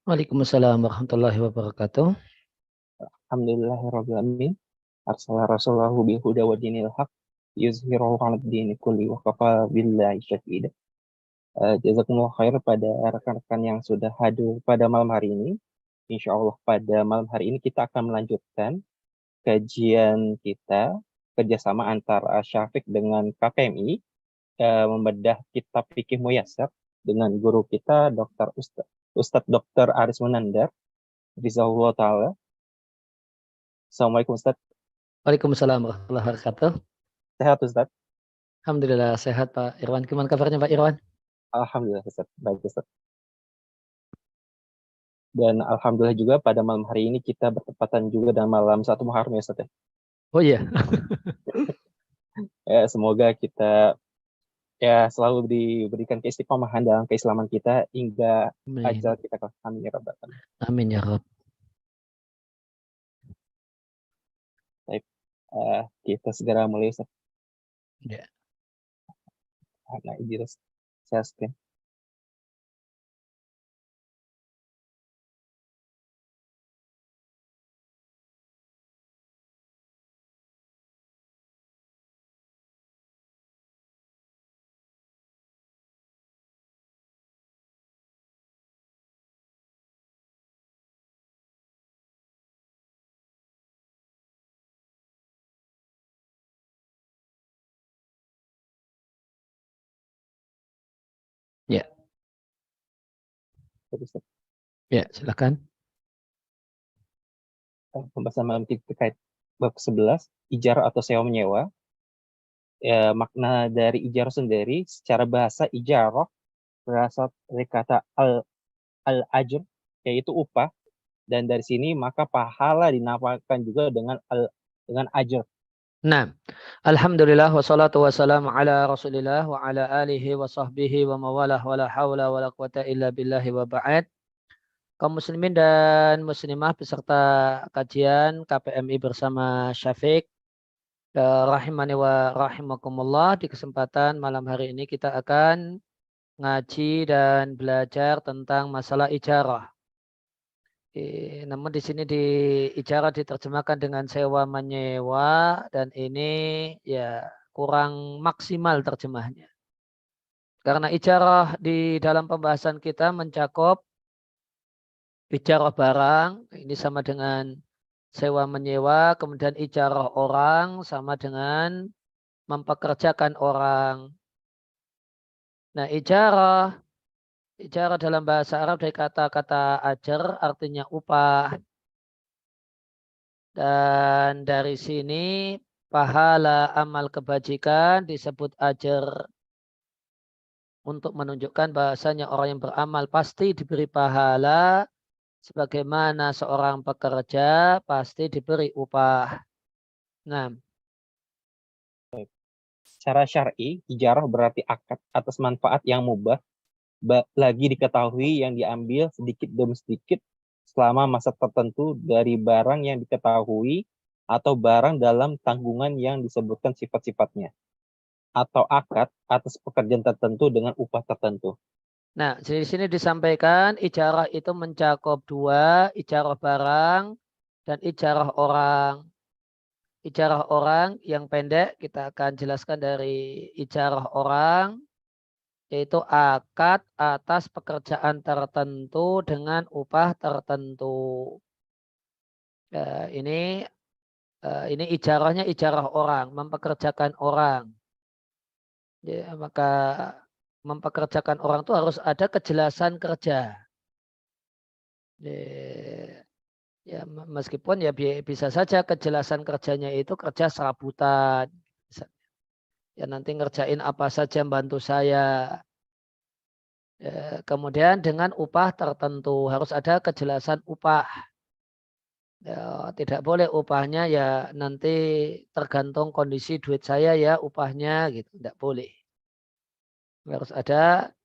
Waalaikumsalam warahmatullahi wabarakatuh. Alhamdulillahirabbil alamin. Arsalah rasulahu bil huda wa dinil haq yuzhirahu 'ala dini kulli wa kafa billahi syahida. Jazakumullah khair pada rekan-rekan yang sudah hadir pada malam hari ini. Insya Allah pada malam hari ini kita akan melanjutkan kajian kita kerjasama antara Syafiq dengan KPMI membedah kitab Fikih Muyassar dengan guru kita Ustadz Dr. Aris Munandar Rizahullah Ta'ala. Assalamualaikum Ustadz. Waalaikumsalam warahmatullahi wabarakatuh. Sehat Ustadz? Alhamdulillah sehat Pak Irwan. Gimana kabarnya Pak Irwan? Alhamdulillah Ustaz. Baik Ustaz. Dan alhamdulillah juga pada malam hari ini kita bertepatan juga dengan malam 1 Muharram ya Ustaz ya. Oh iya. Semoga kita selalu diberikan keistiqomahan dalam keislaman kita hingga ajal kita kelak. Amin ya rabbal alamin. Amin ya rabb. Baik. Kita segera mulai Ustaz. Ya. Nah, Idris. Saya scan. Ya. Ustaz. Ya, silakan. Pembahasan malam kita terkait bab 11 ijarah atau sewa menyewa. Makna dari ijarah sendiri secara bahasa ijarah berasal dari kata al-ajr yaitu upah, dan dari sini maka pahala dinamakan juga dengan ajr. Nah, alhamdulillah wassalatu wassalamu ala Rasulillah wa ala alihi wa sahbihi wa mawalah wa la haula wa la quwata illa billahi wa ba'd. Kaum muslimin dan muslimah beserta kajian KPMI bersama Syafiq rahimani wa rahimakumullah, di kesempatan malam hari ini kita akan ngaji dan belajar tentang masalah ijarah. Namun di sini di ijarah diterjemahkan dengan sewa menyewa, dan ini ya kurang maksimal terjemahnya. Karena ijarah di dalam pembahasan kita mencakup ijarah barang, ini sama dengan sewa menyewa, kemudian ijarah orang sama dengan mempekerjakan orang. Nah, ijarah dalam bahasa Arab dari kata-kata ajar artinya upah. Dan dari sini pahala amal kebajikan disebut ajar, untuk menunjukkan bahasanya orang yang beramal pasti diberi pahala sebagaimana seorang pekerja pasti diberi upah. Nah, secara syar'i ijarah berarti akad atas manfaat yang mubah lagi diketahui yang diambil sedikit demi sedikit selama masa tertentu dari barang yang diketahui atau barang dalam tanggungan yang disebutkan sifat-sifatnya, atau akad atas pekerjaan tertentu dengan upah tertentu. Nah, di sini disampaikan ijarah itu mencakup dua, ijarah barang dan ijarah orang. Ijarah orang yang pendek kita akan jelaskan dari ijarah orang, yaitu akad atas pekerjaan tertentu dengan upah tertentu. Ini ijarahnya ijarah orang, mempekerjakan orang. Ya, maka mempekerjakan orang itu harus ada kejelasan kerja. Ya, meskipun ya bisa saja kejelasan kerjanya itu kerja serabutan. Ya, nanti ngerjain apa saja bantu saya. Ya, kemudian dengan upah tertentu harus ada kejelasan upah. Ya, tidak boleh upahnya ya nanti tergantung kondisi duit saya ya upahnya gitu, tidak boleh. Harus ada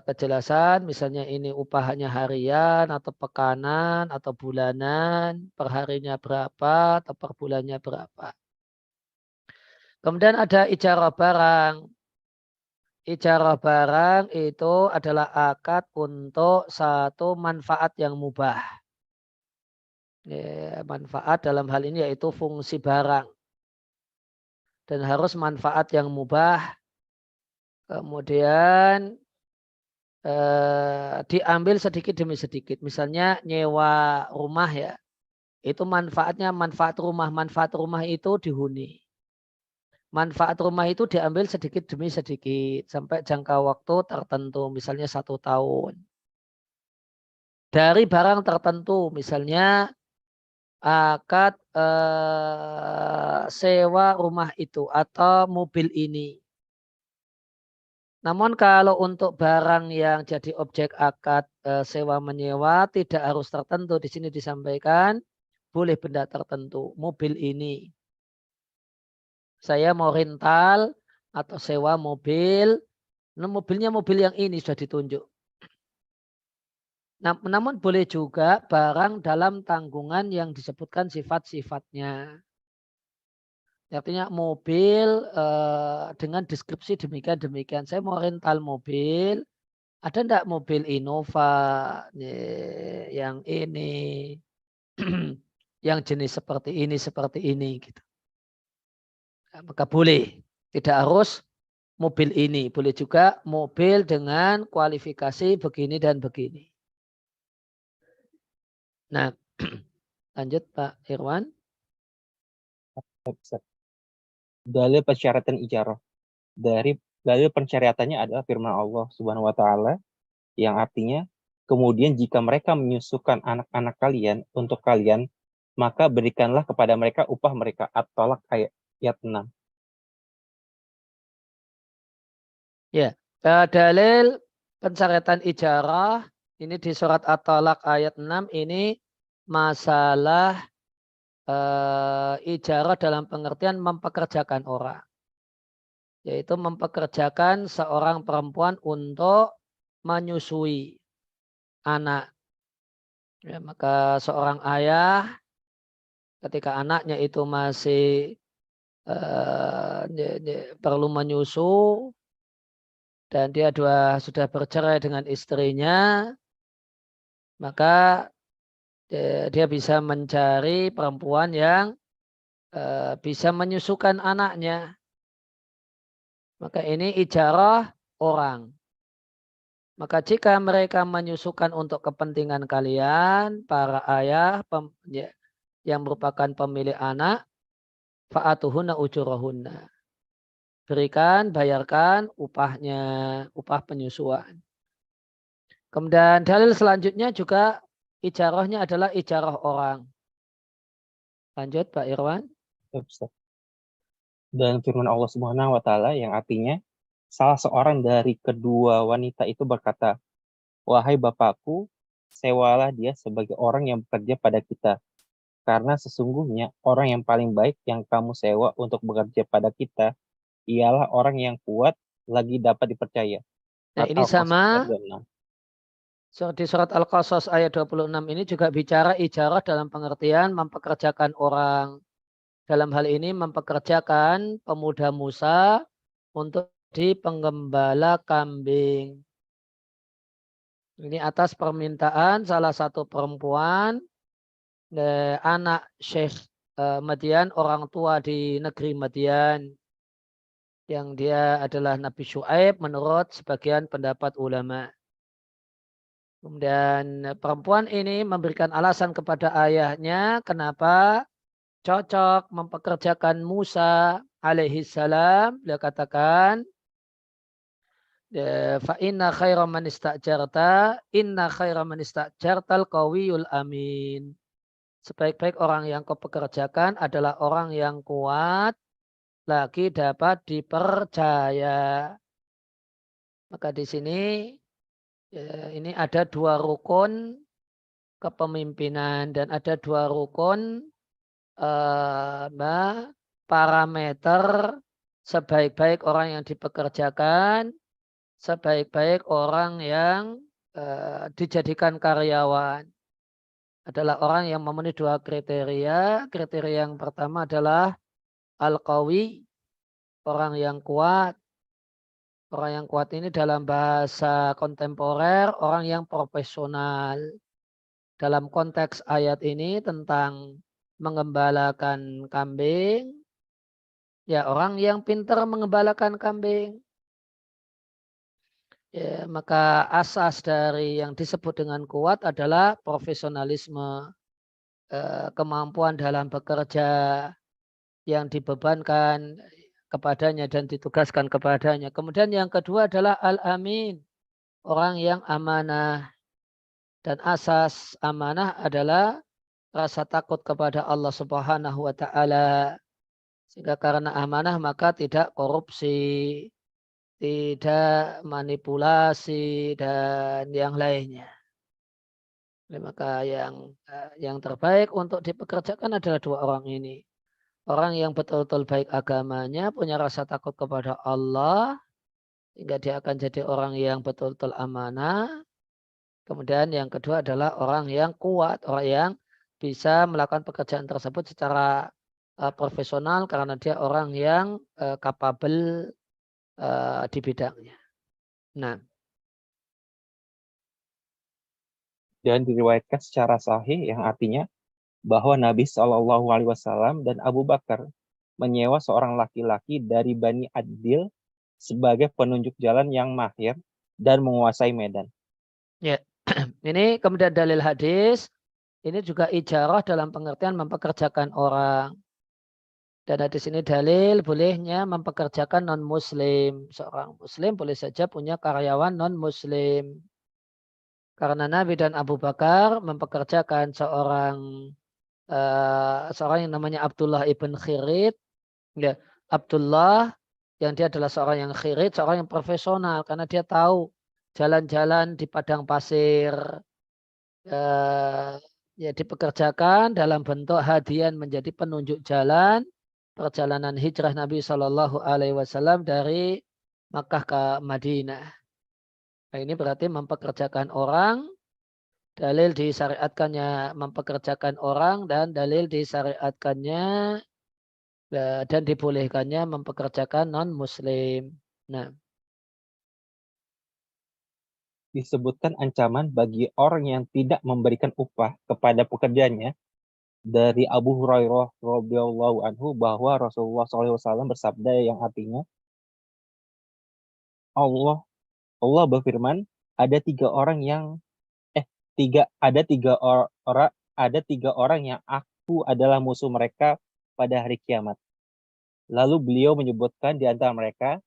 kejelasan, misalnya ini upahnya harian atau pekanan atau bulanan, per harinya berapa atau per bulannya berapa. Kemudian ada ijarah barang. ijarah barang itu adalah akad untuk satu manfaat yang mubah. Ya, manfaat dalam hal ini yaitu fungsi barang. Dan harus manfaat yang mubah. Kemudian diambil sedikit demi sedikit. Misalnya nyewa rumah ya. Itu manfaatnya manfaat rumah itu dihuni. Manfaat rumah itu diambil sedikit demi sedikit sampai jangka waktu tertentu, misalnya 1 tahun. Dari barang tertentu, misalnya akad sewa rumah itu atau mobil ini. Namun kalau untuk barang yang jadi objek akad sewa menyewa tidak harus tertentu. Di sini disampaikan boleh benda tertentu. Mobil ini. Saya mau rental atau sewa mobil. Nah, mobilnya mobil yang ini sudah ditunjuk. Namun boleh juga barang dalam tanggungan yang disebutkan sifat-sifatnya. Artinya mobil dengan deskripsi demikian-demikian. Saya mau rental mobil. Ada enggak mobil Innova yang ini, yang jenis seperti ini gitu. Nah, maka boleh. Tidak harus mobil ini. Boleh juga mobil dengan kualifikasi begini dan begini. Nah, lanjut Pak Irwan. Dalil persyaratan ijarah. Dari dalil pensyariatannya adalah firman Allah Subhanahu wa taala yang artinya kemudian jika mereka menyusukan anak-anak kalian untuk kalian maka berikanlah kepada mereka upah mereka. At-Tolak ayat 6. Ya, dalil pensyaratan ijarah ini di surat At-Talaq ayat 6 ini masalah ijarah dalam pengertian mempekerjakan orang. Yaitu mempekerjakan seorang perempuan untuk menyusui anak. Ya, maka seorang ayah ketika anaknya itu masih perlu menyusu dan dia sudah bercerai dengan istrinya, maka dia bisa mencari perempuan yang bisa menyusukan anaknya. Maka ini ijarah orang. Maka jika mereka menyusukan untuk kepentingan kalian, para ayah yang merupakan pemilik anak, fa'atuhunna ujurahunna. Berikan, bayarkan upahnya, upah penyusuan. Kemudian dalil selanjutnya juga ijarahnya adalah ijarah orang. Lanjut Pak Irwan. Dan firman Allah Subhanahu wa taala yang artinya salah seorang dari kedua wanita itu berkata, "Wahai bapakku, sewalah dia sebagai orang yang bekerja pada kita. Karena sesungguhnya orang yang paling baik yang kamu sewa untuk bekerja pada kita ialah orang yang kuat lagi dapat dipercaya." Nah Surat ini Al-Qasas ayat sama 26. di surat Al-Qasas ayat 26 ini juga bicara ijarah dalam pengertian mempekerjakan orang. Dalam hal ini mempekerjakan pemuda Musa untuk di penggembala kambing. Ini atas permintaan salah satu perempuan, anak Syekh Madian, orang tua di negeri Madian. Yang dia adalah Nabi Syuaib menurut sebagian pendapat ulama. Kemudian perempuan ini memberikan alasan kepada ayahnya kenapa cocok mempekerjakan Musa alaihi salam. Dia katakan, fa inna khaira man istajarta al-qawiyul amin. Sebaik-baik orang yang kau pekerjakan adalah orang yang kuat lagi dapat dipercaya. Maka di sini ini ada 2 rukun kepemimpinan dan ada 2 rukun parameter sebaik-baik orang yang dipekerjakan, sebaik-baik orang yang dijadikan karyawan. Adalah orang yang memenuhi 2 kriteria. Kriteria yang pertama adalah al-qawi, orang yang kuat. Orang yang kuat ini dalam bahasa kontemporer, orang yang profesional. Dalam konteks ayat ini tentang mengembalakan kambing, ya orang yang pintar mengembalakan kambing. Ya, maka asas dari yang disebut dengan kuat adalah profesionalisme, kemampuan dalam bekerja yang dibebankan kepadanya dan ditugaskan kepadanya. Kemudian yang kedua adalah al-amin, orang yang amanah. Dan asas amanah adalah rasa takut kepada Allah Subhanahu wa taala. Sehingga karena amanah maka tidak korupsi, tidak manipulasi dan yang lainnya. Maka yang terbaik untuk dipekerjakan adalah dua orang ini. Orang yang betul-betul baik agamanya, punya rasa takut kepada Allah, sehingga dia akan jadi orang yang betul-betul amanah. Kemudian yang kedua adalah orang yang kuat, orang yang bisa melakukan pekerjaan tersebut secara profesional karena dia orang yang capable di bidangnya. Nah, Dan diriwayatkan secara sahih yang artinya bahwa Nabi Shallallahu Alaihi Wasallam dan Abu Bakar menyewa seorang laki-laki dari Bani Adil sebagai penunjuk jalan yang mahir dan menguasai medan. ya ini kemudian dalil hadis ini juga ijarah dalam pengertian mempekerjakan orang. Dan hadis ini dalil bolehnya mempekerjakan non-muslim. Seorang muslim boleh saja punya karyawan non-muslim. Karena Nabi dan Abu Bakar mempekerjakan seorang yang namanya Abdullah ibn Khirid. Ya, Abdullah yang dia adalah seorang yang khirid, seorang yang profesional. Karena dia tahu jalan-jalan di padang pasir. Ya dipekerjakan dalam bentuk hadian menjadi penunjuk jalan perjalanan hijrah Nabi Shallallahu Alaihi Wasallam dari Makkah ke Madinah. Nah, ini berarti mempekerjakan orang, dalil disyariatkannya mempekerjakan orang dan dalil disyariatkannya dan dibolehkannya mempekerjakan non Muslim. Nah, Disebutkan ancaman bagi orang yang tidak memberikan upah kepada pekerjanya dari Abu Hurairah radhiyallahu anhu bahwa Rasulullah SAW bersabda yang artinya Allah Allah berfirman ada tiga orang yang ada tiga orang yang aku adalah musuh mereka pada hari kiamat. Lalu beliau menyebutkan di antara mereka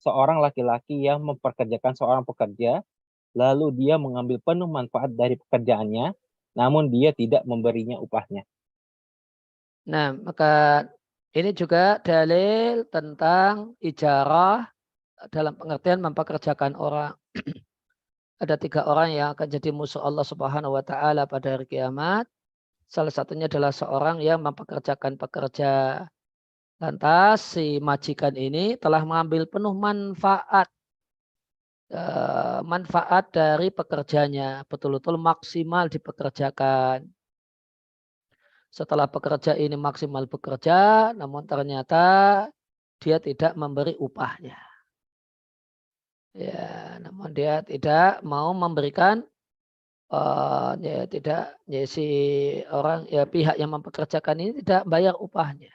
seorang laki-laki yang memperkerjakan seorang pekerja, lalu dia mengambil penuh manfaat dari pekerjaannya, namun dia tidak memberinya upahnya. nah, maka ini juga dalil tentang ijarah dalam pengertian mempekerjakan orang. Ada tiga orang yang akan jadi musuh Allah Subhanahu wa taala pada hari kiamat. Salah satunya adalah seorang yang mempekerjakan pekerja. Lantas si majikan ini telah mengambil penuh manfaat dari pekerjanya, betul-betul maksimal dipekerjakan. Setelah pekerja ini maksimal bekerja, namun ternyata dia tidak memberi upahnya. Ya, namun dia tidak mau memberikan ya tidak ya si orang ya pihak yang mempekerjakan ini tidak bayar upahnya.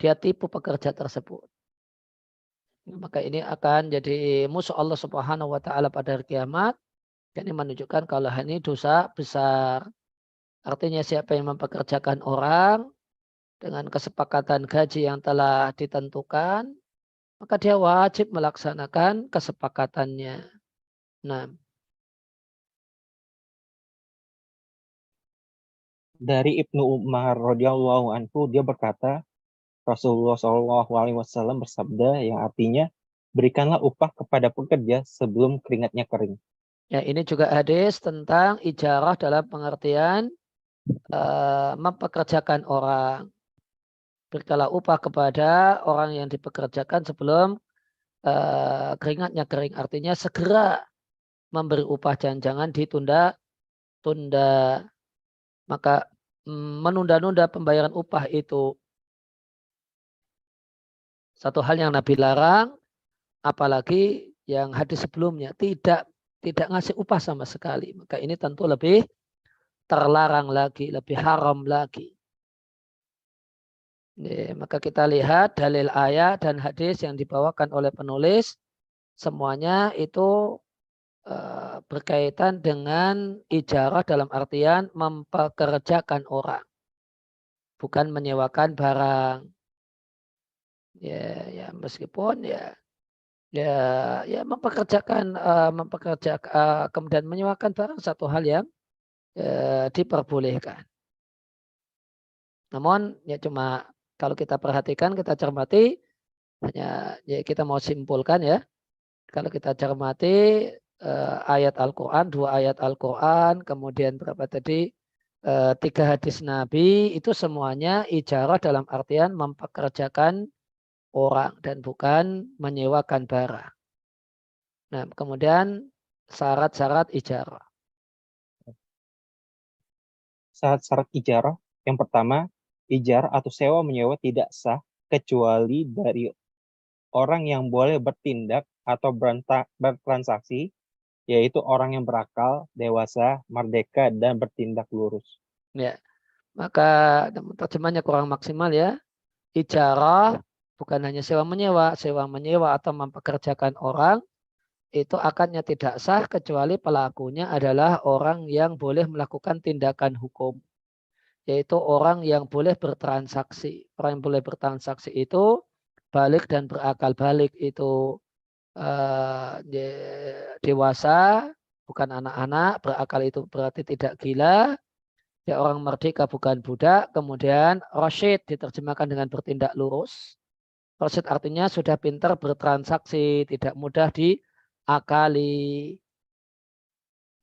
Dia tipu pekerja tersebut. Maka ini akan jadi musuh Allah Subhanahu wa taala pada hari kiamat. Dan ini menunjukkan kalau ini dosa besar. Artinya siapa yang mempekerjakan orang dengan kesepakatan gaji yang telah ditentukan, maka dia wajib melaksanakan kesepakatannya. Nah, Dari Ibnu Umar radhiyallahu anhu dia berkata, Rasulullah Shallallahu Alaihi Wasallam bersabda yang artinya berikanlah upah kepada pekerja sebelum keringatnya kering. ya ini juga hadis tentang ijarah dalam pengertian mempekerjakan orang. Berikanlah upah kepada orang yang dipekerjakan sebelum keringatnya kering. Artinya segera memberi upah, jangan ditunda-tunda. Maka menunda-nunda pembayaran upah itu satu hal yang Nabi larang. apalagi yang hadis sebelumnya tidak ngasih upah sama sekali, maka ini tentu lebih terlarang lagi, lebih haram lagi. Maka kita lihat dalil ayat dan hadis yang dibawakan oleh penulis, semuanya itu berkaitan dengan ijarah dalam artian mempekerjakan orang, bukan menyewakan barang. Ya meskipun ya mempekerjakan kemudian menyewakan barang satu hal yang diperbolehkan. Namun ya cuma kalau kita perhatikan, kita cermati, hanya ya kita mau simpulkan ya, kalau kita cermati ayat Al-Quran, 2 ayat Al-Quran, kemudian berapa tadi 3 hadis Nabi, itu semuanya ijarah dalam artian mempekerjakan orang dan bukan menyewakan barang. Nah, kemudian syarat-syarat ijarah. Syarat-syarat ijarah, yang pertama, ijarah atau sewa menyewa tidak sah kecuali dari orang yang boleh bertindak atau bertransaksi, yaitu orang yang berakal, dewasa, merdeka, dan bertindak lurus. Ya, maka terjemahnya kurang maksimal ya. Ijarah bukan hanya sewa menyewa atau mempekerjakan orang, itu akadnya tidak sah kecuali pelakunya adalah orang yang boleh melakukan tindakan hukum, yaitu orang yang boleh bertransaksi. Orang yang boleh bertransaksi itu balik dan berakal. Balik itu dewasa, bukan anak-anak. Berakal itu berarti tidak gila. Ya, orang merdeka bukan budak. Kemudian rasyid diterjemahkan dengan bertindak lurus. Rasyid artinya sudah pintar bertransaksi, tidak mudah diakali,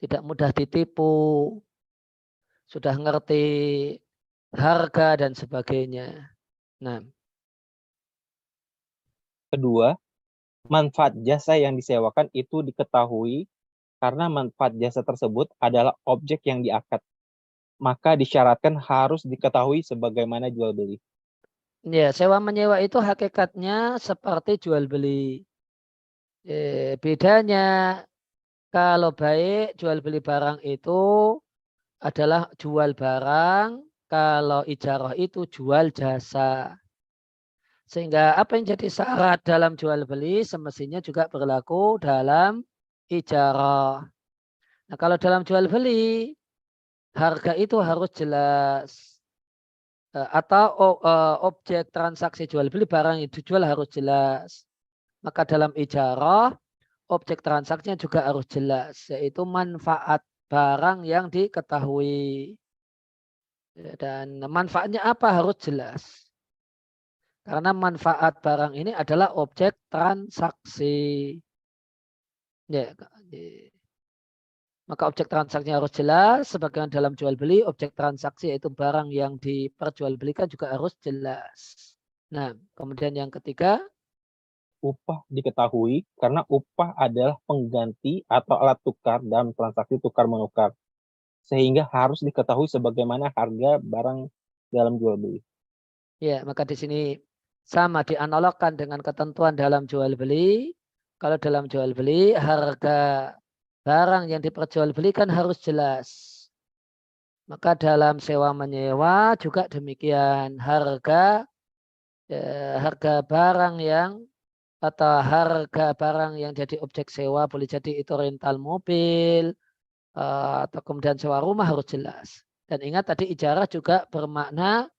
tidak mudah ditipu, sudah ngerti harga dan sebagainya. Nah, Kedua, manfaat jasa yang disewakan itu diketahui karena manfaat jasa tersebut adalah objek yang diakad. Maka disyaratkan harus diketahui sebagaimana jual beli. ya sewa menyewa itu hakikatnya seperti jual beli. Bedanya kalau baik jual beli barang itu adalah jual barang, kalau ijarah itu jual jasa. Sehingga apa yang jadi syarat dalam jual beli semestinya juga berlaku dalam ijarah. Nah, kalau dalam jual beli harga itu harus jelas. Atau objek transaksi jual beli barang yang dijual harus jelas. Maka dalam ijarah objek transaksinya juga harus jelas, yaitu manfaat barang yang diketahui. Dan manfaatnya apa harus jelas. Karena manfaat barang ini adalah objek transaksi. Ya, maka objek transaksinya harus jelas. Sebagaimana dalam jual beli, objek transaksi yaitu barang yang diperjualbelikan juga harus jelas. Nah, kemudian yang ketiga, Upah diketahui karena upah adalah pengganti atau alat tukar dalam transaksi tukar-menukar. Sehingga harus diketahui sebagaimana harga barang dalam jual beli. ya maka di sini sama dianalogkan dengan ketentuan dalam jual beli. Kalau dalam jual beli, harga barang yang diperjualbelikan harus jelas. Maka dalam sewa menyewa juga demikian, harga barang yang atau harga barang yang jadi objek sewa, boleh jadi itu rental mobil atau kemudian sewa rumah harus jelas. Dan ingat tadi ijarah juga bermakna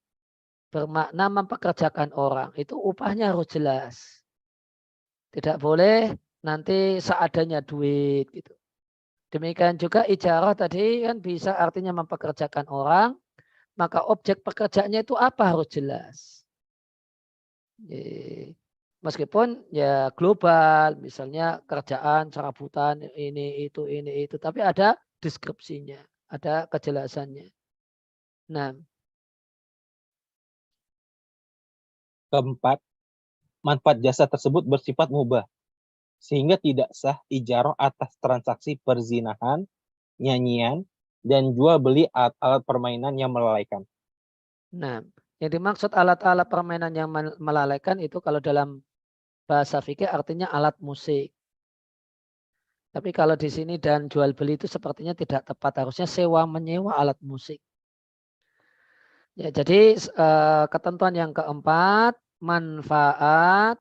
mempekerjakan orang, itu upahnya harus jelas. Tidak boleh nanti seadanya duit gitu. Demikian juga ijarah tadi kan bisa artinya mempekerjakan orang, maka objek pekerjaannya itu apa harus jelas. Meskipun ya global, misalnya kerjaan, serabutan, ini itu, tapi ada deskripsinya, ada kejelasannya. Nah, Keempat, manfaat jasa tersebut bersifat mubah, sehingga tidak sah ijarah atas transaksi perzinahan, nyanyian, dan jual beli alat permainan yang melalaikan. Nah, yang dimaksud alat-alat permainan yang melalaikan itu kalau dalam bahasa fikih artinya alat musik. Tapi kalau di sini dan jual beli itu sepertinya tidak tepat. Harusnya sewa menyewa alat musik. Ya, jadi ketentuan yang keempat, manfaat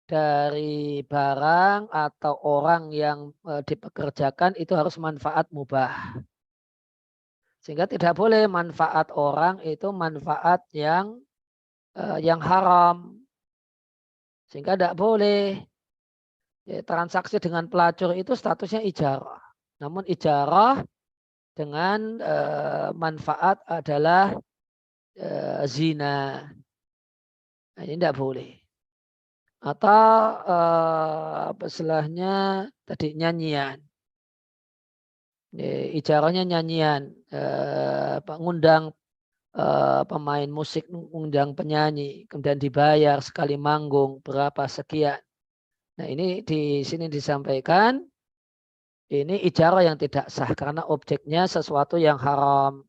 dari barang atau orang yang dipekerjakan itu harus manfaat mubah. Sehingga tidak boleh manfaat orang itu manfaat yang haram. Sehingga tidak boleh transaksi dengan pelacur itu statusnya ijarah. Namun ijarah dengan manfaat adalah zina. Nah, ini tidak boleh. Atau istilahnya tadi nyanyian. Ijarahnya nyanyian. Ngundang pemain musik, ngundang penyanyi. Kemudian dibayar sekali manggung berapa sekian. Nah ini di sini disampaikan. Ini ijarah yang tidak sah karena objeknya sesuatu yang haram.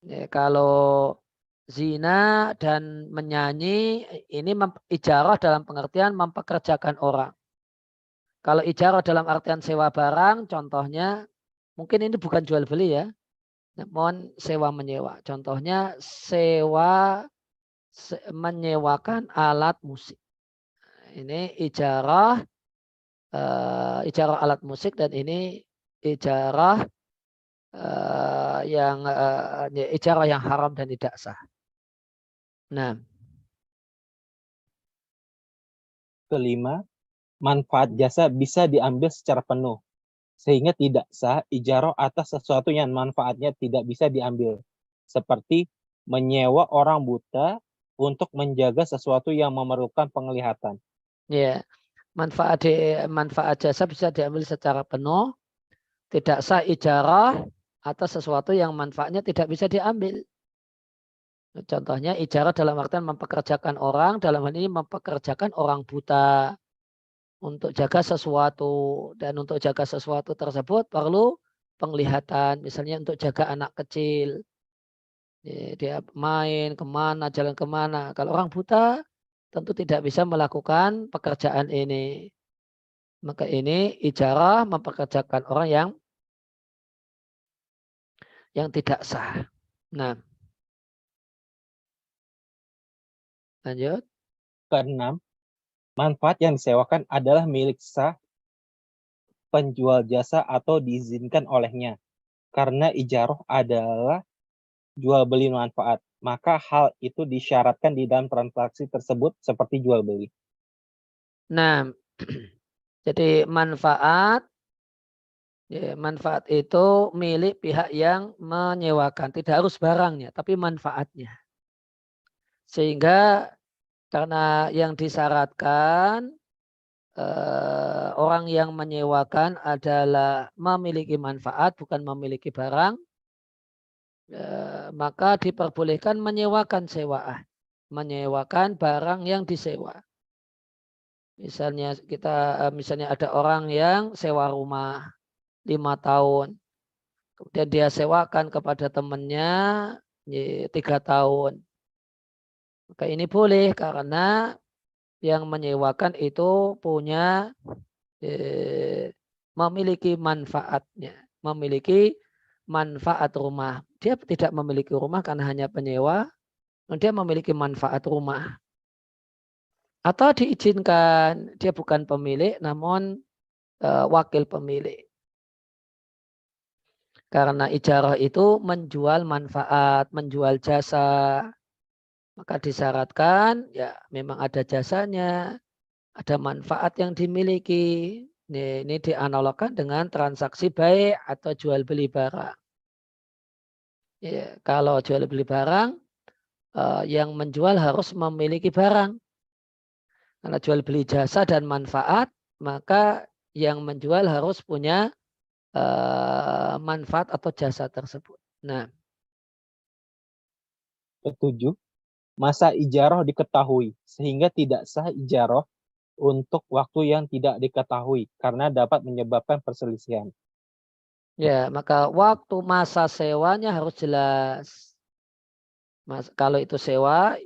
Ya, kalau zina dan menyanyi ini ijarah dalam pengertian mempekerjakan orang. Kalau ijarah dalam artian sewa barang, contohnya mungkin ini bukan jual beli ya, namun sewa menyewa. Contohnya menyewakan alat musik. Ini ijarah alat musik dan ini ijarah ijarah yang haram dan tidak sah. Nah, Kelima, manfaat jasa bisa diambil secara penuh, sehingga tidak sah ijarah atas sesuatu yang manfaatnya tidak bisa diambil, seperti menyewa orang buta untuk menjaga sesuatu yang memerlukan penglihatan. ya manfaat jasa bisa diambil secara penuh, tidak sah ijarah atas sesuatu yang manfaatnya tidak bisa diambil. Contohnya ijarah dalam artian mempekerjakan orang, dalam hal ini mempekerjakan orang buta untuk jaga sesuatu, dan untuk jaga sesuatu tersebut perlu penglihatan, misalnya untuk jaga anak kecil. Dia main kemana, jalan kemana. Kalau orang buta tentu tidak bisa melakukan pekerjaan ini. Maka ini ijarah mempekerjakan orang yang tidak sah. Nah, lanjut. Keenam, manfaat yang disewakan adalah milik sah penjual jasa atau diizinkan olehnya. Karena ijarah adalah jual beli manfaat, maka hal itu disyaratkan di dalam transaksi tersebut seperti jual beli. Nah, jadi manfaat itu milik pihak yang menyewakan. Tidak harus barangnya, tapi manfaatnya. Sehingga karena yang disyaratkan orang yang menyewakan adalah memiliki manfaat, bukan memiliki barang, maka diperbolehkan menyewakan sewaan. Menyewakan barang yang disewa. Misalnya misalnya ada orang yang sewa rumah 5 tahun. Kemudian dia sewakan kepada temannya 3 tahun. Maka ini boleh karena yang menyewakan itu punya memiliki manfaatnya. Memiliki manfaat rumah. Dia tidak memiliki rumah karena hanya penyewa. Dia memiliki manfaat rumah. Atau diizinkan, dia bukan pemilik namun wakil pemilik. Karena ijarah itu menjual manfaat, menjual jasa. Maka disyaratkan ya memang ada jasanya, ada manfaat yang dimiliki. Ini dianalogkan dengan transaksi baik atau jual beli barang. Ya, kalau jual beli barang, yang menjual harus memiliki barang. Karena jual beli jasa dan manfaat, maka yang menjual harus punya manfaat atau jasa tersebut. Nah, Ketujuh, masa ijarah diketahui sehingga tidak sah ijarah untuk waktu yang tidak diketahui karena dapat menyebabkan perselisihan. ya maka waktu masa sewanya harus jelas. Kalau itu sewa,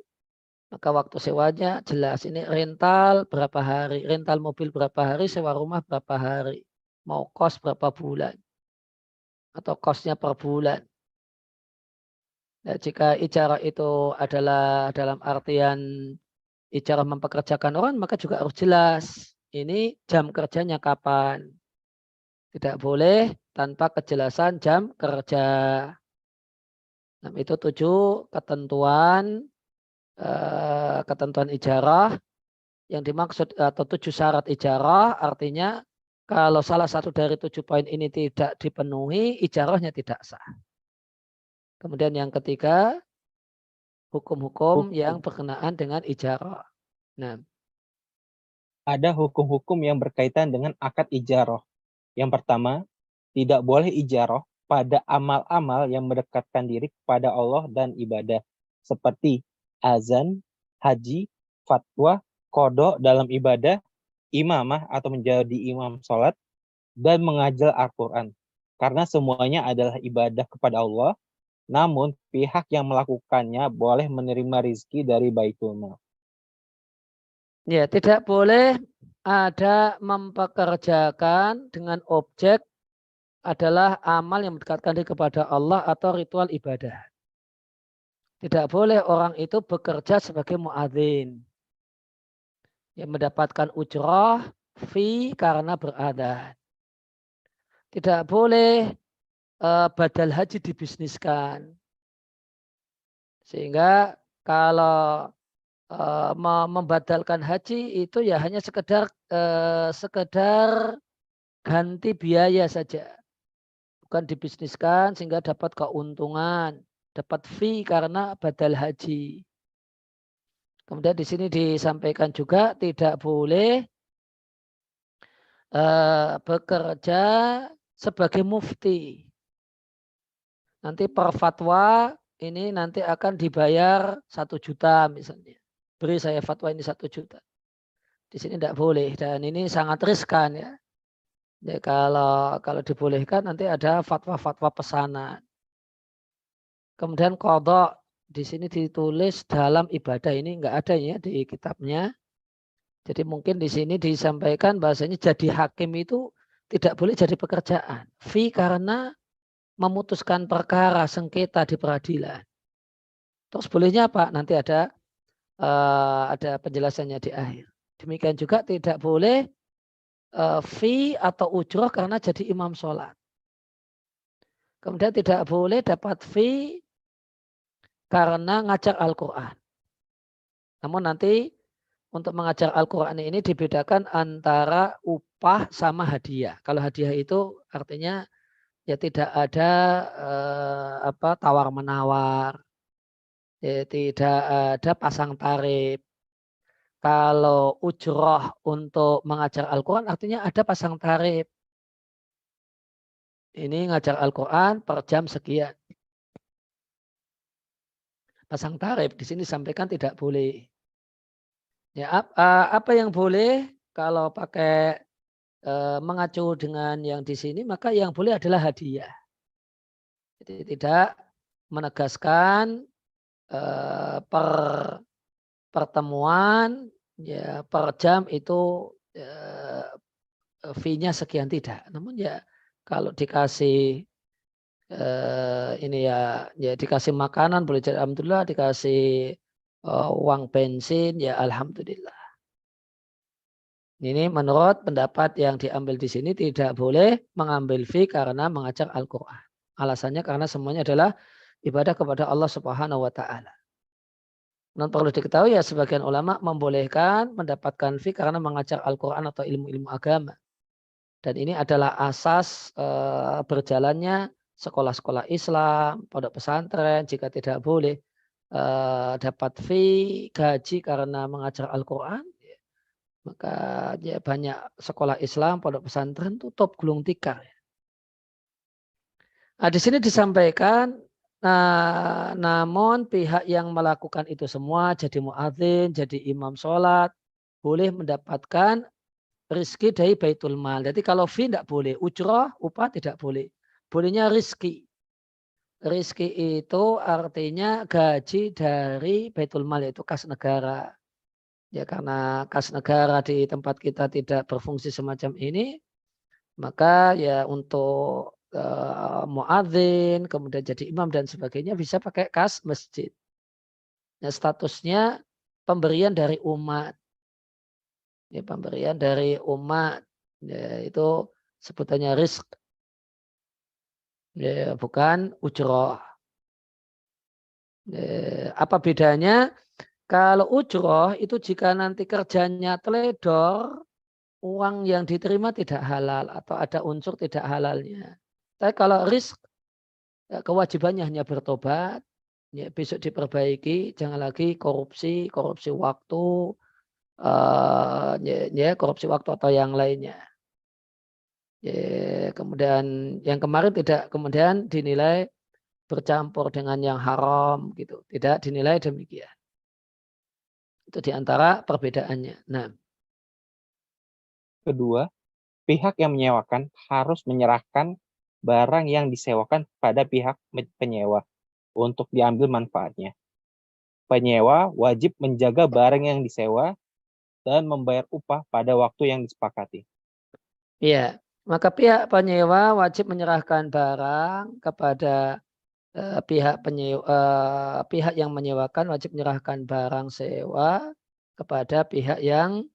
Maka waktu sewanya jelas ini rental berapa hari, rental mobil berapa hari, sewa rumah berapa hari, mau kos berapa bulan atau kosnya per bulan. Nah, jika ijarah itu adalah dalam artian ijarah mempekerjakan orang, maka juga harus jelas ini jam kerjanya kapan. Tidak boleh tanpa kejelasan jam kerja. Nah, itu 7 ketentuan ijarah yang dimaksud atau 7 syarat ijarah, artinya kalau salah satu dari 7 poin ini tidak dipenuhi, ijarahnya tidak sah. Kemudian yang ketiga, hukum-hukum yang berkenaan dengan ijarah. Nah, ada hukum-hukum yang berkaitan dengan akad ijarah. Yang pertama, tidak boleh ijarah pada amal-amal yang mendekatkan diri kepada Allah dan ibadah, seperti azan, haji, fatwa, qada dalam ibadah, imamah atau menjadi imam sholat, dan mengajar Al-Quran. Karena semuanya adalah ibadah kepada Allah, namun pihak yang melakukannya boleh menerima rizki dari Baitul Mal. ya tidak boleh ada mempekerjakan dengan objek adalah amal yang mendekatkan diri kepada Allah atau ritual ibadah. Tidak boleh orang itu bekerja sebagai muadzin yang mendapatkan ujrah fee karena beradzan. Tidak boleh badal haji dibisniskan. Sehingga kalau membadalkan haji itu ya hanya sekedar ganti biaya saja. Bukan dibisniskan sehingga dapat keuntungan, dapat fee karena badal haji. Kemudian di sini disampaikan juga tidak boleh bekerja sebagai mufti. Nanti per fatwa ini nanti akan dibayar 1 juta misalnya. Beri saya fatwa ini 1 juta. Di sini tidak boleh dan ini sangat riskan ya. Ya kalau dibolehkan nanti ada fatwa-fatwa pesanan. Kemudian qadha di sini ditulis dalam ibadah, ini enggak ada ya di kitabnya. Jadi mungkin di sini disampaikan bahasanya jadi hakim itu tidak boleh jadi pekerjaan. Fi karena memutuskan perkara sengketa di peradilan. Terus bolehnya apa? Nanti ada penjelasannya di akhir. Demikian juga tidak boleh fee atau ujroh karena jadi imam sholat. Kemudian tidak boleh dapat fee karena ngajar Al-Quran. Namun nanti untuk mengajar Al-Quran ini dibedakan antara upah sama hadiah. Kalau hadiah itu artinya ya tidak ada tawar-menawar, ya, tidak ada pasang tarif. Kalau ujroh untuk mengajar Al-Quran artinya ada pasang tarif. Ini ngajar Al-Quran per jam sekian. Pasang tarif di sini disampaikan tidak boleh. Ya, apa yang boleh kalau pakai mengacu dengan yang di sini, maka yang boleh adalah hadiah. Jadi tidak menegaskan per pertemuan ya per jam itu fee-nya sekian, tidak. Namun ya kalau dikasih ini ya dikasih makanan boleh jadi alhamdulillah, dikasih uang bensin ya alhamdulillah. Ini menurut pendapat yang diambil di sini tidak boleh mengambil fee karena mengajar Al-Quran. Alasannya karena semuanya adalah ibadah kepada Allah Subhanahu wa Ta'ala. Dan perlu diketahui ya sebagian ulama membolehkan mendapatkan fee karena mengajar Al-Quran atau ilmu-ilmu agama. Dan ini adalah asas berjalannya sekolah-sekolah Islam, pondok pesantren. Jika tidak boleh dapat fee, gaji karena mengajar Al-Quran, maka ya banyak sekolah Islam, pondok pesantren tutup gulung tikar. Nah, di sini disampaikan, namun pihak yang melakukan itu semua, jadi muadzin, jadi imam sholat, boleh mendapatkan rizki dari Baitul Mal. Jadi kalau fee tidak boleh, ujrah, upah tidak boleh. Bolehnya rizki. rizki itu artinya gaji dari Baitul Mal, yaitu kas negara. Ya, karena kas negara di tempat kita tidak berfungsi semacam ini, maka ya untuk muadzin, kemudian jadi imam dan sebagainya bisa pakai kas masjid. Nah, statusnya pemberian dari umat. Ya, pemberian dari umat. Ya, itu sebutannya rizq. Ya, bukan ujroh. Ya, apa bedanya? Kalau ujroh itu jika nanti kerjanya teledor, uang yang diterima tidak halal atau ada unsur tidak halalnya. Tapi kalau rizq, ya, kewajibannya hanya bertobat, ya, besok diperbaiki, jangan lagi korupsi, korupsi waktu, ya, korupsi waktu atau yang lainnya. Ya, kemudian yang kemarin tidak kemudian dinilai bercampur dengan yang haram gitu, tidak dinilai demikian. Itu diantara perbedaannya. Nah, Kedua, pihak yang menyewakan harus menyerahkan barang yang disewakan pada pihak penyewa untuk diambil manfaatnya. Penyewa wajib menjaga barang yang disewa dan membayar upah pada waktu yang disepakati. iya, maka pihak penyewa wajib menyerahkan barang kepada pihak yang menyewakan wajib menyerahkan barang sewa kepada pihak yang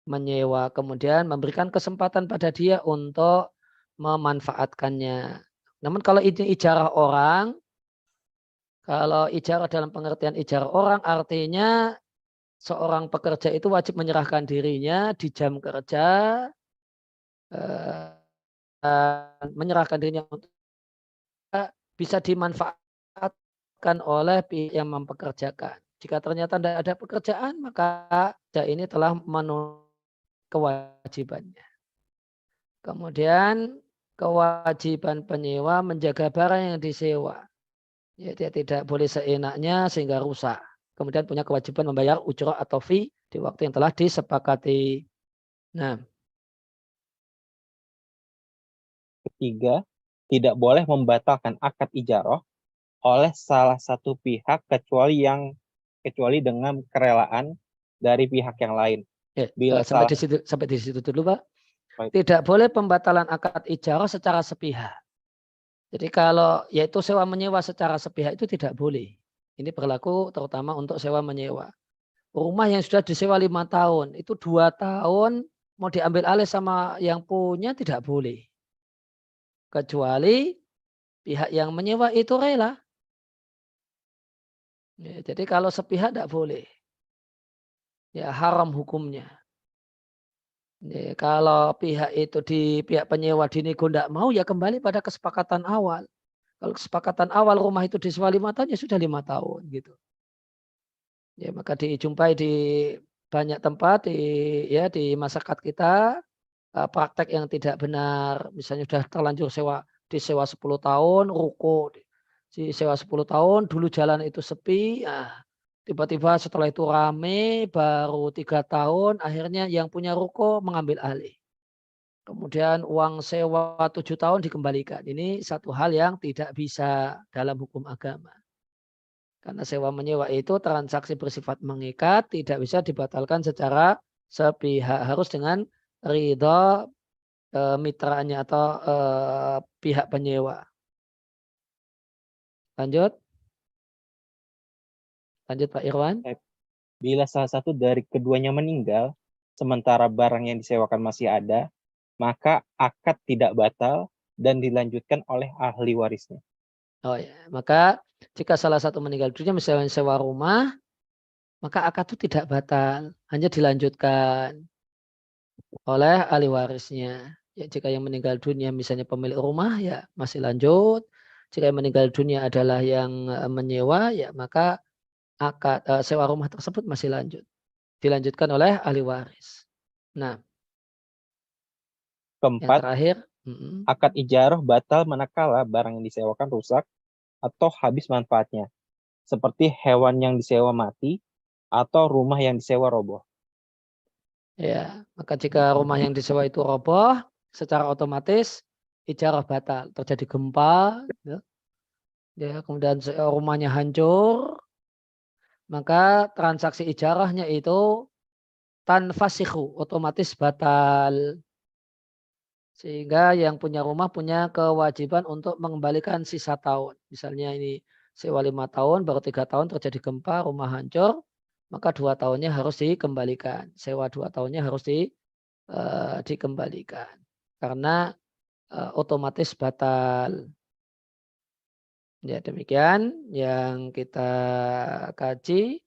menyewa, kemudian memberikan kesempatan pada dia untuk memanfaatkannya. Namun kalau ini ijarah orang, kalau ijarah dalam pengertian ijarah orang artinya seorang pekerja itu wajib menyerahkan dirinya di jam kerja, eh, menyerahkan dirinya untuk bisa dimanfaatkan oleh pihak yang mempekerjakan. Jika ternyata tidak ada pekerjaan, maka ini telah memenuhi kewajibannya. Kemudian kewajiban penyewa menjaga barang yang disewa. Ya, dia tidak boleh seenaknya sehingga rusak. Kemudian punya kewajiban membayar ujrah atau fee di waktu yang telah disepakati. Nah, Ketiga, tidak boleh membatalkan akad ijarah oleh salah satu pihak kecuali dengan kerelaan dari pihak yang lain. Bila salah sampai di situ dulu, Pak. Tidak boleh pembatalan akad ijarah secara sepihak. Jadi kalau yaitu sewa menyewa secara sepihak itu tidak boleh. Ini berlaku terutama untuk sewa menyewa. Rumah yang sudah disewa 5 tahun, itu 2 tahun mau diambil alih sama yang punya tidak boleh. Kecuali pihak yang menyewa itu rela. Ya, jadi kalau sepihak tidak boleh. Ya haram hukumnya. Ya, kalau pihak itu pihak penyewa dinego tidak mau ya kembali pada kesepakatan awal. Kalau kesepakatan awal rumah itu disewa 5 tahun ya sudah 5 tahun gitu. Ya, maka dijumpai di banyak tempat di masyarakat kita praktek yang tidak benar. Misalnya sudah terlanjur disewa 10 tahun, ruko disewa 10 tahun, dulu jalan itu sepi, tiba-tiba setelah itu rame, baru 3 tahun, akhirnya yang punya ruko mengambil alih. Kemudian uang sewa 7 tahun dikembalikan. Ini satu hal yang tidak bisa dalam hukum agama. Karena sewa menyewa itu transaksi bersifat mengikat, tidak bisa dibatalkan secara sepihak. Harus dengan ridho mitranya atau pihak penyewa. Lanjut Pak Irwan. Bila salah satu dari keduanya meninggal, sementara barang yang disewakan masih ada, maka akad tidak batal dan dilanjutkan oleh ahli warisnya. Oh ya, maka jika salah satu meninggal dunia misalnya sewa rumah, maka akad itu tidak batal, hanya dilanjutkan oleh ahli warisnya. Ya, jika yang meninggal dunia misalnya pemilik rumah ya masih lanjut. Jika yang meninggal dunia adalah yang menyewa ya maka akad sewa rumah tersebut masih lanjut. Dilanjutkan oleh ahli waris. Nah, yang Keempat, terakhir. akad ijarah batal manakala barang yang disewakan rusak atau habis manfaatnya, seperti hewan yang disewa mati atau rumah yang disewa roboh. Ya, maka jika rumah yang disewa itu roboh, secara otomatis ijarah batal. Terjadi gempa, ya, kemudian rumahnya hancur, maka transaksi ijarahnya itu tanfasikhu, otomatis batal. Sehingga yang punya rumah punya kewajiban untuk mengembalikan sisa tahun. Misalnya ini sewa 5 tahun, baru 3 tahun terjadi gempa, rumah hancur, maka 2 tahunnya harus dikembalikan. Sewa 2 tahunnya harus dikembalikan. Karena otomatis batal. Ya demikian yang kita kaji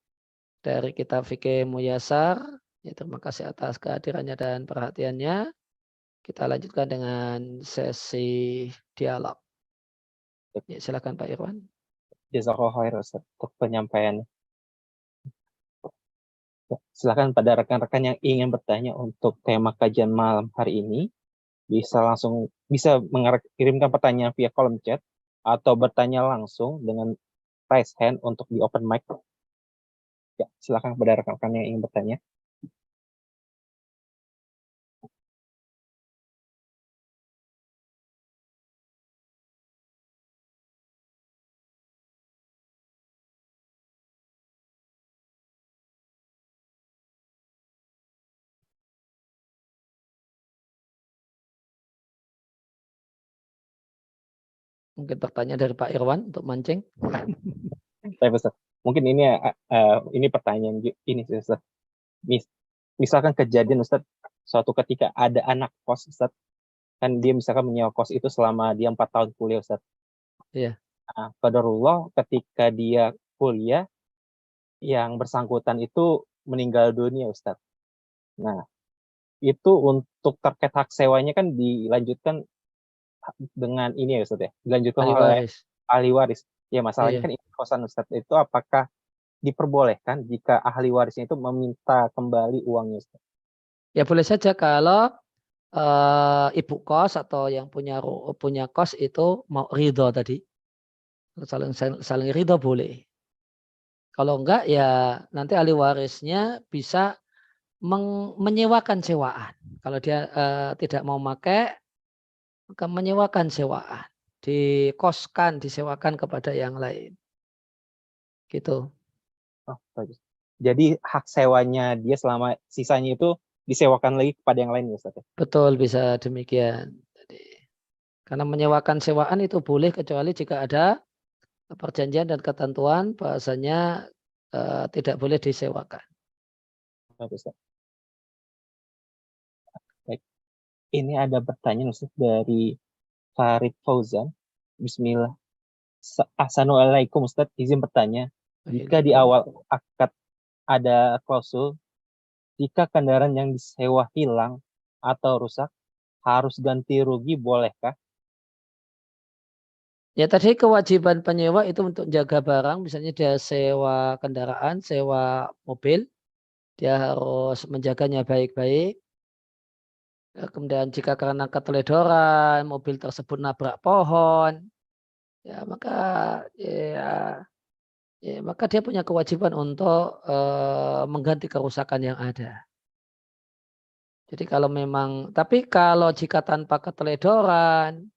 dari kitab Fikih Muyasar. Ya, terima kasih atas kehadirannya dan perhatiannya. Kita lanjutkan dengan sesi dialog. Ya, silakan Pak Irwan. Jazakallah khair Ustaz untuk penyampaian. Silakan pada rekan-rekan yang ingin bertanya untuk tema kajian malam hari ini bisa kirimkan pertanyaan via kolom chat atau bertanya langsung dengan raise hand untuk di open mic. Ya, silakan pada rekan-rekan yang ingin bertanya. Mungkin pertanyaan dari Pak Irwan untuk mancing. Baik, Ustaz. Mungkin ini pertanyaan ini sih, Ustaz. Misalkan kejadian Ustaz, suatu ketika ada anak kos Ustaz, kan dia misalkan menyewa kos itu selama dia 4 tahun kuliah Ustaz. Iya. Nah, qadarullah ketika dia kuliah, yang bersangkutan itu meninggal dunia Ustaz. Nah, itu untuk terkait hak sewanya kan dilanjutkan dengan ini ya Ustaz ya, dilanjutkan Ahli oleh waris. ahli waris. Ya masalahnya Iya. kan ini kosan Ustaz, itu apakah diperbolehkan jika ahli warisnya itu meminta kembali uangnya Ustaz? Ya boleh saja kalau ibu kos atau yang punya kos itu mau ridho tadi. Saling ridho boleh. Kalau enggak ya nanti ahli warisnya bisa menyewakan sewaan. Kalau dia tidak mau pakai, maka menyewakan sewaan. Dikoskan, disewakan kepada yang lain. Gitu. Oh, bagus. Jadi hak sewanya dia selama sisanya itu disewakan lagi kepada yang lain ya Ustaz ya? Betul bisa demikian. Jadi, karena menyewakan sewaan itu boleh kecuali jika ada perjanjian dan ketentuan bahasanya tidak boleh disewakan. Bagus, Ustaz. Baik. Ini ada pertanyaan Ustaz dari Farid Fauzan. Bismillah. Assalamualaikum Ustaz, izin bertanya. Jika di awal akad ada klausul, jika kendaraan yang disewa hilang atau rusak, harus ganti rugi, bolehkah? Ya tadi kewajiban penyewa itu untuk jaga barang, misalnya dia sewa kendaraan, sewa mobil, dia harus menjaganya baik-baik. Kemudian jika karena keteledoran mobil tersebut nabrak pohon, ya maka dia punya kewajiban untuk mengganti kerusakan yang ada. Jadi tapi kalau jika tanpa keteledoran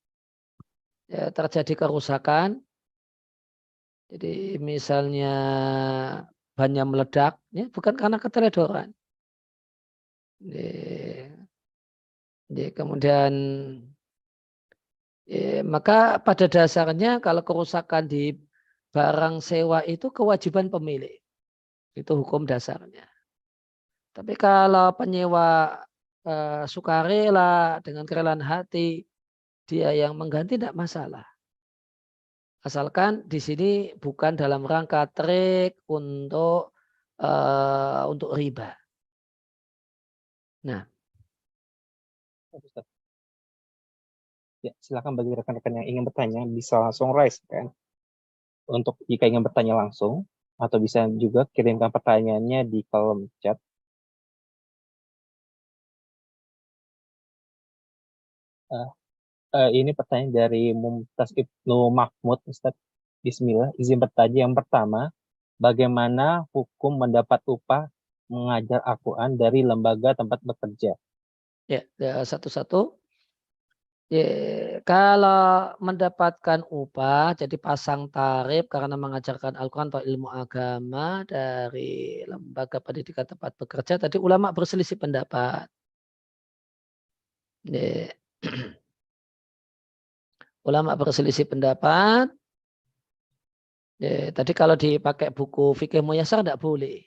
ya, terjadi kerusakan, jadi misalnya bannya meledak, ya bukan karena keteledoran. Kemudian maka pada dasarnya kalau kerusakan di barang sewa itu kewajiban pemilik. Itu hukum dasarnya. Tapi kalau penyewa sukarela dengan kerelaan hati, dia yang mengganti tidak masalah. Asalkan di sini bukan dalam rangka trik untuk riba. Nah, ya, silakan bagi rekan-rekan yang ingin bertanya bisa langsung raise kan. Untuk jika ingin bertanya langsung atau bisa juga kirimkan pertanyaannya di kolom chat. Ini pertanyaan dari Mumtaz Ibnu Mahmud, Ustaz. Bismillah, izin bertanya. Yang pertama, bagaimana hukum mendapat upah mengajar Al-Quran dari lembaga tempat bekerja? ya satu-satu. Kalau mendapatkan upah, jadi pasang tarif karena mengajarkan Al-Quran atau ilmu agama dari lembaga pendidikan tempat bekerja, tadi ulama berselisih pendapat. Ya. Ulama berselisih pendapat. Ya, tadi kalau dipakai buku fikih muyasar tidak boleh.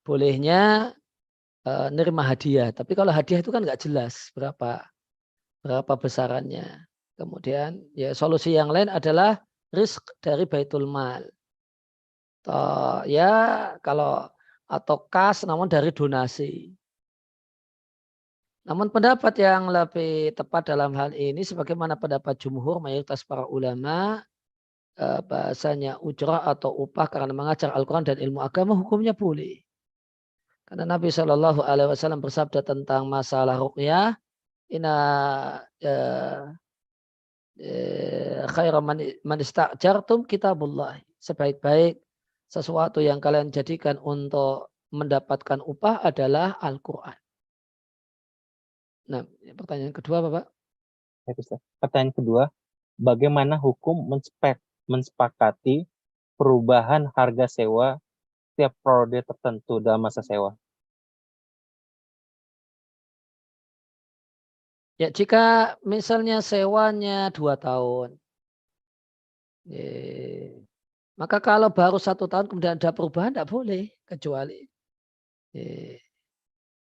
Bolehnya nerima hadiah. Tapi kalau hadiah itu kan nggak jelas berapa besarannya. Kemudian ya solusi yang lain adalah rizq dari baitul mal. Ya kalau atau kas namun dari donasi. Namun pendapat yang lebih tepat dalam hal ini sebagaimana pendapat jumhur mayoritas para ulama bahasanya ujrah atau upah karena mengajar Al-Quran dan ilmu agama hukumnya boleh. Karena Nabi Shallallahu Alaihi Wasallam bersabda tentang masalah ruqyah, ina khairan man istajartum kitabullah. Sebaik-baik sesuatu yang kalian jadikan untuk mendapatkan upah adalah Al-Quran. Nah, pertanyaan kedua, Bapak. Pertanyaan kedua, bagaimana hukum mensepakati perubahan harga sewa setiap periode tertentu dalam masa sewa? Ya, jika misalnya sewanya 2 tahun, maka kalau baru 1 tahun kemudian ada perubahan, tidak boleh, kecuali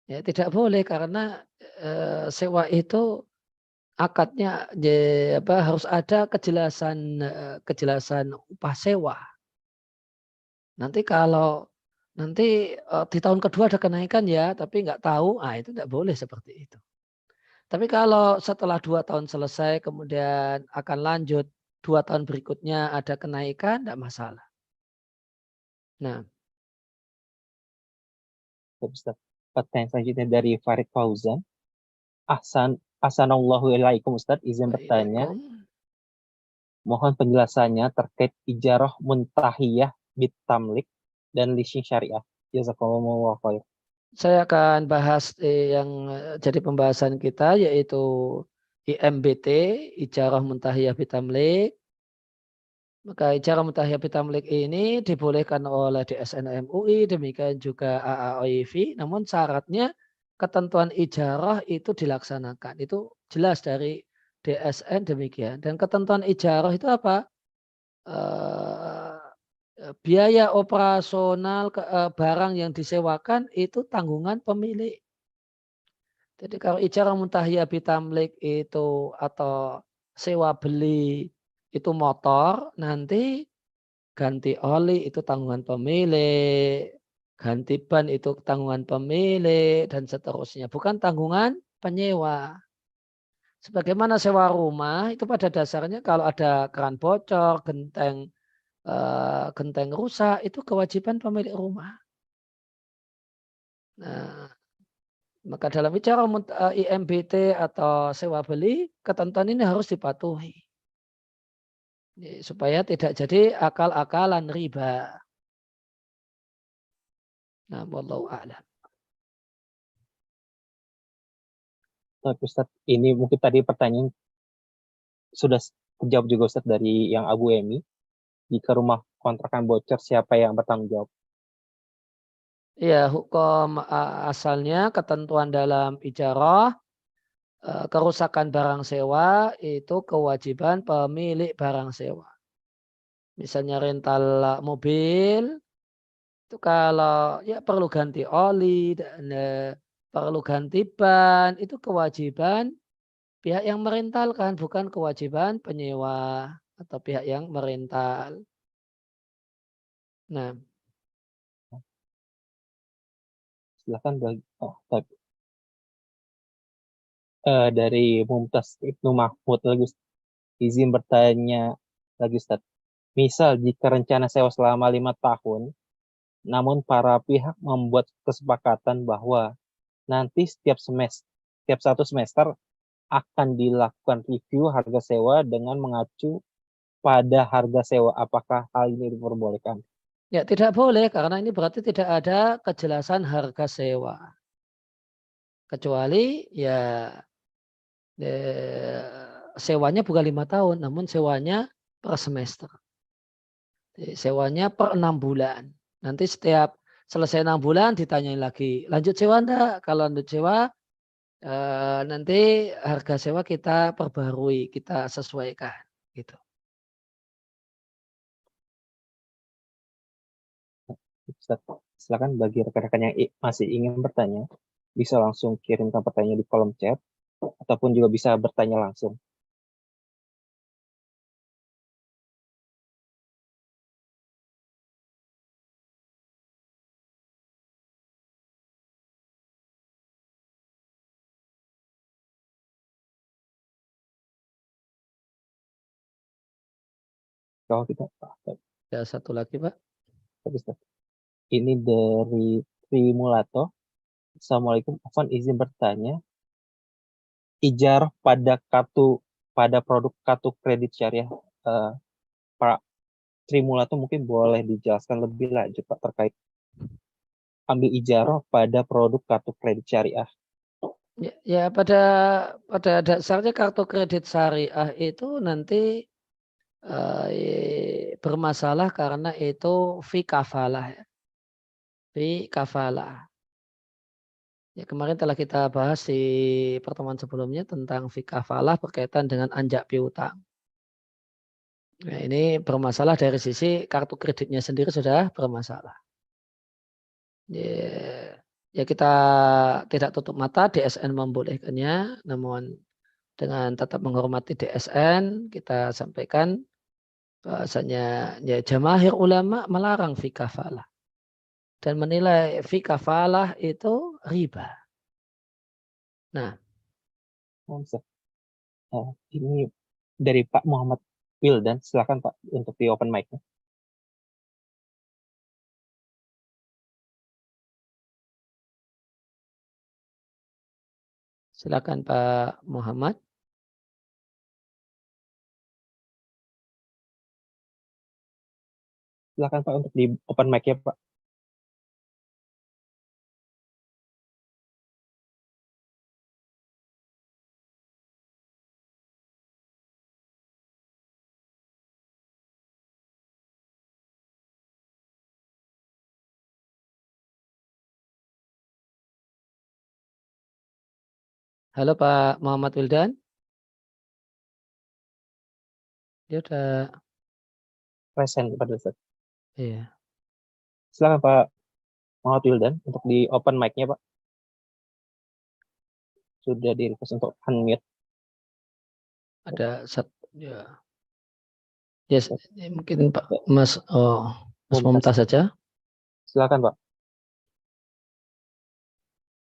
ya tidak boleh karena sewa itu akadnya harus ada kejelasan upah sewa. Nanti kalau di tahun kedua ada kenaikan ya, tapi nggak tahu, itu tidak boleh seperti itu. Tapi kalau setelah 2 tahun selesai kemudian akan lanjut 2 tahun berikutnya ada kenaikan, tidak masalah. Nah, Ustaz. Pertanyaan selanjutnya dari Farid Fauzan. Ahsanallahu ilaikum Ustaz, izin bertanya. Mohon penjelasannya terkait ijarah muntahiyah bitamlik dan leasing syariah. Jazakallahu khair. Saya akan bahas yang jadi pembahasan kita yaitu IMBT, Ijarah Muntahiyah Bitamlik. Maka Ijarah Muntahiyah Bitamlik ini dibolehkan oleh DSN MUI, demikian juga AAOIV. Namun syaratnya ketentuan ijarah itu dilaksanakan. Itu jelas dari DSN demikian. Dan ketentuan ijarah itu apa? Biaya operasional barang yang disewakan itu tanggungan pemilik. Jadi kalau ijarah muntahiyah bitamlik itu atau sewa beli itu motor, nanti ganti oli itu tanggungan pemilik, ganti ban itu tanggungan pemilik, dan seterusnya. Bukan tanggungan penyewa. Sebagaimana sewa rumah itu pada dasarnya kalau ada keran bocor, genteng rusak, itu kewajiban pemilik rumah. Nah, maka dalam bicara IMBT atau sewa beli, ketentuan ini harus dipatuhi. Supaya tidak jadi akal-akalan riba. Nah, wallahu a'lam. Ustaz, ini mungkin tadi pertanyaan sudah dijawab juga Ustaz dari yang Abu Emi. Jika rumah kontrakan bocor, siapa yang bertanggung jawab? Ya, hukum asalnya ketentuan dalam ijarah, kerusakan barang sewa itu kewajiban pemilik barang sewa. Misalnya rental mobil, itu kalau ya perlu ganti oli dan perlu ganti ban, itu kewajiban pihak yang merentalkan, bukan kewajiban penyewa atau pihak yang merental. Nah, Silakan dari Mumtaz Ibnu Mahmud lagi izin bertanya lagi Ustaz. Misal jika rencana sewa selama 5 tahun, namun para pihak membuat kesepakatan bahwa nanti setiap 1 semester akan dilakukan review harga sewa dengan mengacu pada harga sewa. Apakah hal ini diperbolehkan? ya tidak boleh karena ini berarti tidak ada kejelasan harga sewa. Kecuali ya Sewanya bukan 5 tahun, namun sewanya per semester. Sewanya per 6 bulan. Nanti setiap selesai 6 bulan ditanyain lagi, lanjut sewa enggak? Kalau lanjut sewa, nanti harga sewa kita perbarui, kita sesuaikan. Gitu. Ustaz, silakan bagi rekan-rekan yang masih ingin bertanya, bisa langsung kirimkan pertanyaan di kolom chat, ataupun juga bisa bertanya langsung. Kalau kita, Ada satu lagi, Pak. Ustaz. Ini dari Trimulato. Assalamualaikum, Afwan izin bertanya, ijarah pada produk kartu kredit syariah, Pak Trimulato mungkin boleh dijelaskan lebih lanjut Pak terkait ambil ijarah pada produk kartu kredit syariah. Ya, pada dasarnya kartu kredit syariah itu nanti bermasalah karena itu fi kafalah. Ya. Fi kafalah. Ya, kemarin telah kita bahas di pertemuan sebelumnya tentang fi kafalah berkaitan dengan anjak piutang. Nah, ini bermasalah dari sisi kartu kreditnya sendiri sudah bermasalah. Ya kita tidak tutup mata DSN membolehkannya, namun dengan tetap menghormati DSN kita sampaikan bahasanya ya jamaahir ulama melarang fi kafalah dan menilai fi kafalah itu riba. Nah, ini dari Pak Muhammad Wildan, silakan Pak untuk di open mic-nya. silakan Pak Muhammad. Silakan Pak untuk di open mic-nya Pak. Halo Pak Muhammad Wildan. Dia udah. Present kepada Ustaz. Iya. Silakan Pak Muhammad Wildan untuk di open mic-nya Pak. Sudah di request untuk unmute. Ada satu. Ya. Yes, mungkin Pak Mas Mumtaz saja. Silakan Pak.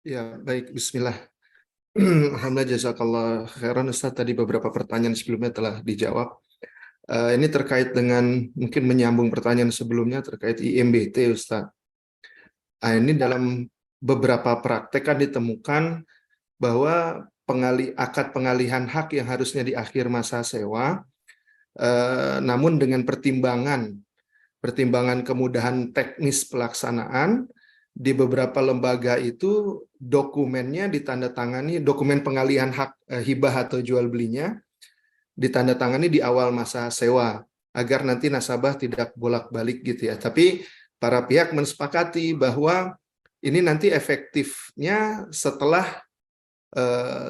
Ya, baik. Bismillah. Alhamdulillah, jazakallah khairan Ustaz. Tadi beberapa pertanyaan sebelumnya telah dijawab. Ini terkait dengan mungkin menyambung pertanyaan sebelumnya terkait IMBT Ustaz. Ini dalam beberapa praktek kan ditemukan bahwa akad pengalihan hak yang harusnya di akhir masa sewa, namun dengan pertimbangan kemudahan teknis pelaksanaan, di beberapa lembaga itu dokumennya ditandatangani, dokumen pengalihan hak hibah atau jual belinya ditandatangani di awal masa sewa agar nanti nasabah tidak bolak-balik gitu ya. Tapi para pihak mensepakati bahwa ini nanti efektifnya setelah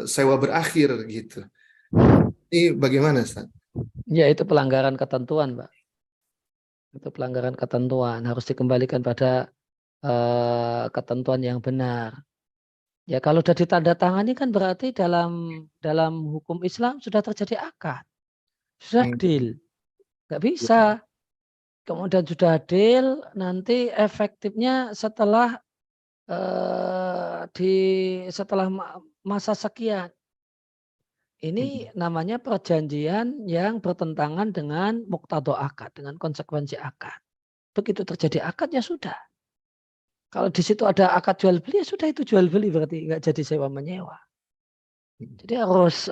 sewa berakhir gitu. Ini bagaimana, Ustaz? Ya, itu pelanggaran ketentuan, Pak. Itu pelanggaran ketentuan, harus dikembalikan pada ketentuan yang benar. Ya, kalau sudah ditandatangani kan berarti dalam hukum Islam sudah terjadi akad, sudah deal, nggak bisa. Kemudian sudah deal, nanti efektifnya setelah setelah masa sekian. Ini namanya perjanjian yang bertentangan dengan muqtadha akad, dengan konsekuensi akad. Begitu terjadi akad ya sudah. Kalau di situ ada akad jual beli ya sudah, itu jual beli, berarti nggak jadi sewa menyewa. Jadi harus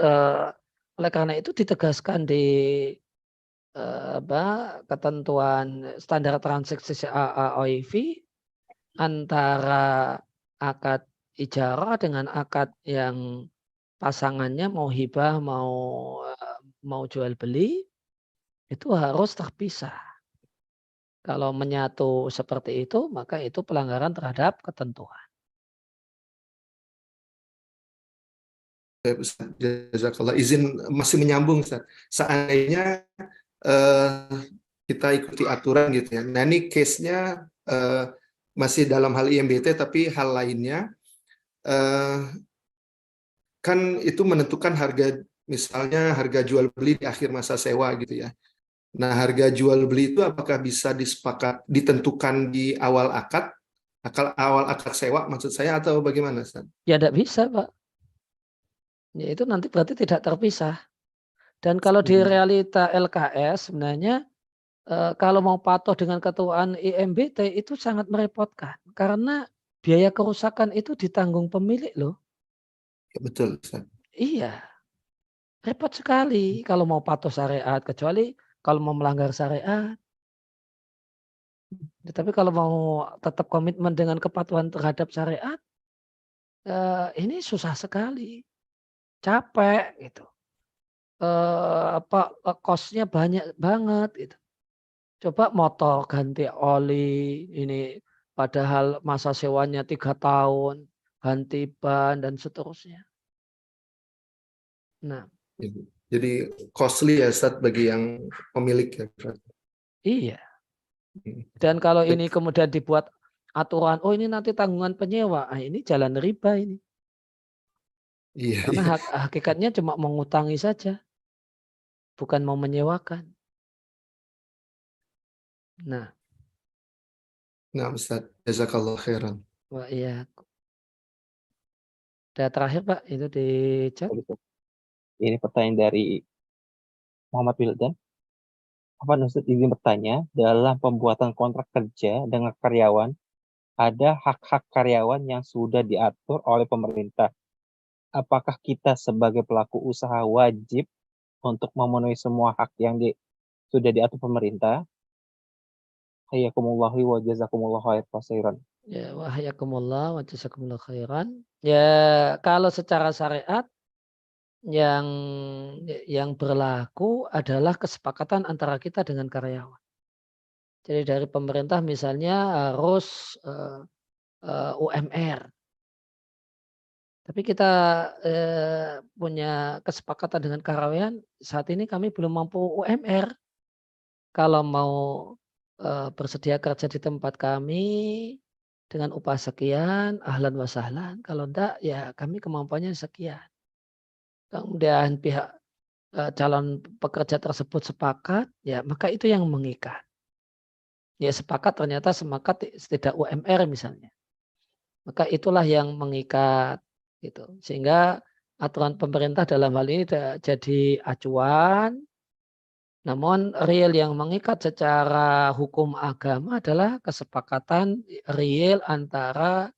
oleh karena itu ditegaskan di ketentuan standar transaksi AAOIV antara akad ijarah dengan akad yang pasangannya mau hibah, mau jual beli, itu harus terpisah. Kalau menyatu seperti itu, maka itu pelanggaran terhadap ketentuan. Ustaz, jazakallah. Izin masih menyambung, Ustaz. Seandainya kita ikuti aturan gitu ya. Nah, ini case-nya masih dalam hal IMBT, tapi hal lainnya kan itu menentukan harga, misalnya harga jual beli di akhir masa sewa gitu ya. Nah, harga jual beli itu apakah bisa ditentukan di awal akad sewa maksud saya, atau bagaimana, Ustaz? Ya tidak bisa, Pak. Ya, itu nanti berarti tidak terpisah. Dan kalau di realita LKS sebenarnya kalau mau patuh dengan ketuaan IMBT itu sangat merepotkan. Karena biaya kerusakan itu ditanggung pemilik loh. Ya, betul, Ustaz. Iya, repot sekali kalau mau patuh syariat. Kecuali kalau mau melanggar syariat. Tapi kalau mau tetap komitmen dengan kepatuhan terhadap syariat, ini susah sekali. Capek gitu. Kosnya banyak banget gitu. Coba motor ganti oli ini padahal masa sewanya 3 tahun, ganti ban dan seterusnya. Nah, Jadi costly ya, Ustaz, bagi yang pemilik ya, Ustaz. iya. Dan kalau ini kemudian dibuat aturan, oh ini nanti tanggungan penyewa, ini jalan riba ini. Iya, Karena iya. hakikatnya cuma mengutangi saja, bukan mau menyewakan. Nah, Ustaz, jazakallah khairan. wah iya. Dan terakhir Pak, itu di chat. Ini pertanyaan dari Muhammad Wildan. Apa Ustaz izin bertanya, dalam pembuatan kontrak kerja dengan karyawan, ada hak-hak karyawan yang sudah diatur oleh pemerintah. Apakah kita sebagai pelaku usaha wajib untuk memenuhi semua hak yang sudah diatur pemerintah? Hayyakumullah wa jazakumullah khairan. Ya, wahayakumullah wa jazakumullah khairan. Ya, kalau secara syariat yang berlaku adalah kesepakatan antara kita dengan karyawan. Jadi dari pemerintah misalnya harus UMR. Tapi kita punya kesepakatan dengan karyawan, saat ini kami belum mampu UMR. Kalau mau bersedia kerja di tempat kami dengan upah sekian, ahlan wa sahlan. Kalau enggak, ya kami kemampuannya sekian. Kemudian pihak calon pekerja tersebut sepakat, ya maka itu yang mengikat. Ya sepakat ternyata tidak UMR misalnya. Maka itulah yang mengikat gitu. Sehingga aturan pemerintah dalam hal ini jadi acuan. Namun real yang mengikat secara hukum agama adalah kesepakatan real antara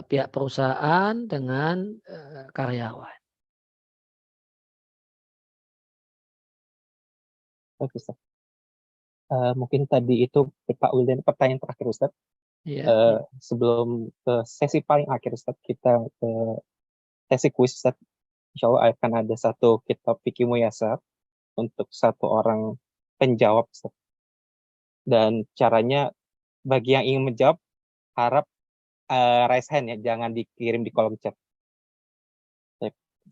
pihak perusahaan dengan karyawan. Oke, Ustaz. Mungkin tadi itu Pak Wildan pertanyaan terakhir Ustaz. Ya. Sebelum ke sesi paling akhir Ustaz, kita ke sesi kuis Ustaz. Insya Allah akan ada satu kitab fikih muyasar untuk satu orang penjawab Ustaz. Dan caranya bagi yang ingin menjawab harap raise hand ya, jangan dikirim di kolom chat.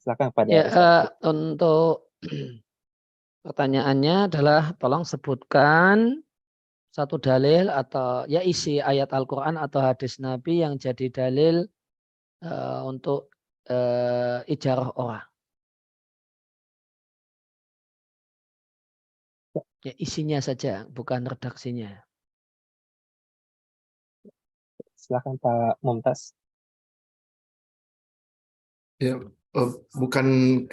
Silakan pada Ustaz. Untuk pertanyaannya adalah tolong sebutkan satu dalil atau ya isi ayat Al-Quran atau hadis Nabi yang jadi dalil untuk ijarah orang. Ya isinya saja, bukan redaksinya. Silakan Pak Mumtaz. Ya, bukan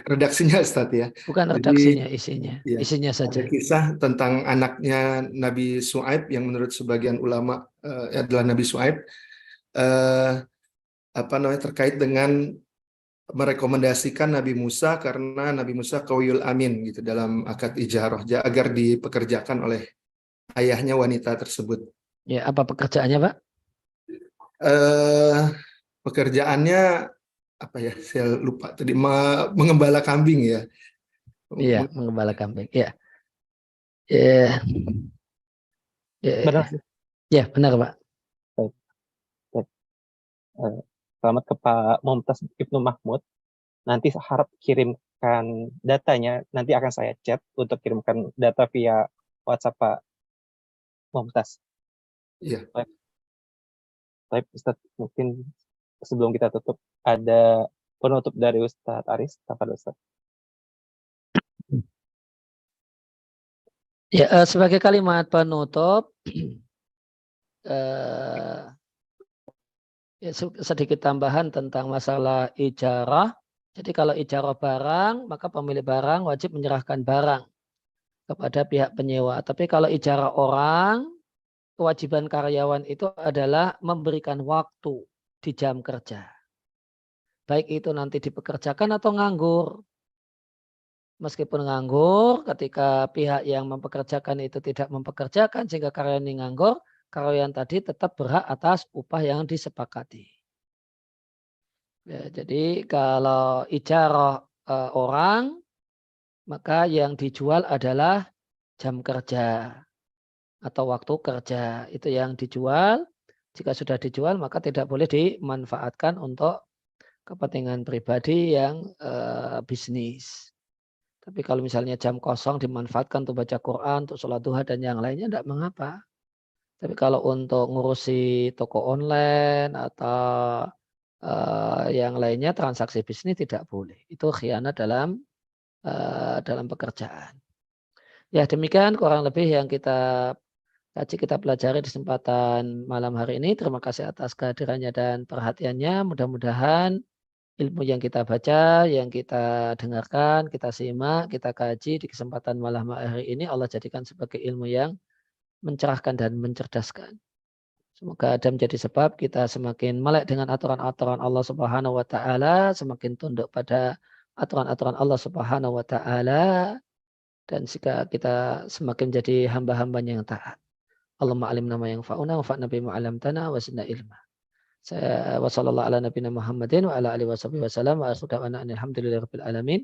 redaksinya, Ustaz ya. Bukan Jadi redaksinya, isinya. ya, Isinya ada saja. kisah tentang anaknya Nabi Shu'aib yang menurut sebagian ulama adalah Nabi Shu'aib, terkait dengan merekomendasikan Nabi Musa karena Nabi Musa qawiyul amin gitu dalam akad ijarah agar dipekerjakan oleh ayahnya wanita tersebut. Ya, apa pekerjaannya, Pak? Pekerjaannya apa ya? Saya lupa tadi mengembala kambing ya. Iya, mengembala kambing. Iya. Ya, Benar ya, sih. ya, benar, Pak. Baik, baik. Selamat ke Pak Mumtaz Ibnu Mahmud. Nanti harap kirimkan datanya. Nanti akan saya chat untuk kirimkan data via WhatsApp Pak Mumtaz. Iya. Baik, Ustadz, mungkin sebelum kita tutup ada penutup dari Ustadz Aris. Apa Ustadz? Ya, sebagai kalimat penutup, eh, ya, sedikit tambahan tentang masalah ijarah. Jadi kalau ijarah barang, maka pemilik barang wajib menyerahkan barang kepada pihak penyewa. Tapi kalau ijarah orang, kewajiban karyawan itu adalah memberikan waktu di jam kerja. Baik itu nanti dipekerjakan atau nganggur. Meskipun nganggur, ketika pihak yang mempekerjakan itu tidak mempekerjakan sehingga karyawan ini nganggur, karyawan tadi tetap berhak atas upah yang disepakati. Ya, jadi kalau ijarah orang, maka yang dijual adalah jam kerja atau waktu kerja. Itu yang dijual. Jika sudah dijual, maka tidak boleh dimanfaatkan untuk kepentingan pribadi yang bisnis. Tapi kalau misalnya jam kosong dimanfaatkan untuk baca Quran, untuk sholat duha dan yang lainnya tidak mengapa. Tapi kalau untuk ngurusi toko online atau yang lainnya transaksi bisnis tidak boleh. Itu khianat dalam pekerjaan. Ya demikian kurang lebih yang kita kaji, kita pelajari di kesempatan malam hari ini. Terima kasih atas kehadirannya dan perhatiannya. Mudah-mudahan ilmu yang kita baca, yang kita dengarkan, kita simak, kita kaji di kesempatan malam hari ini Allah jadikan sebagai ilmu yang mencerahkan dan mencerdaskan. Semoga ada menjadi sebab kita semakin melek dengan aturan-aturan Allah Subhanahu wa taala, semakin tunduk pada aturan-aturan Allah Subhanahu wa taala, dan jika kita semakin jadi hamba-hambanya yang taat. Allahumma alimna ma yanfa'una wanfa'na bima 'allamtana wa zidna ilma. Saya wassallallahu ala nabiyina Muhammadin wa ala alihi wasallam wa akhiru da'wana alhamdulillahirabbil alamin.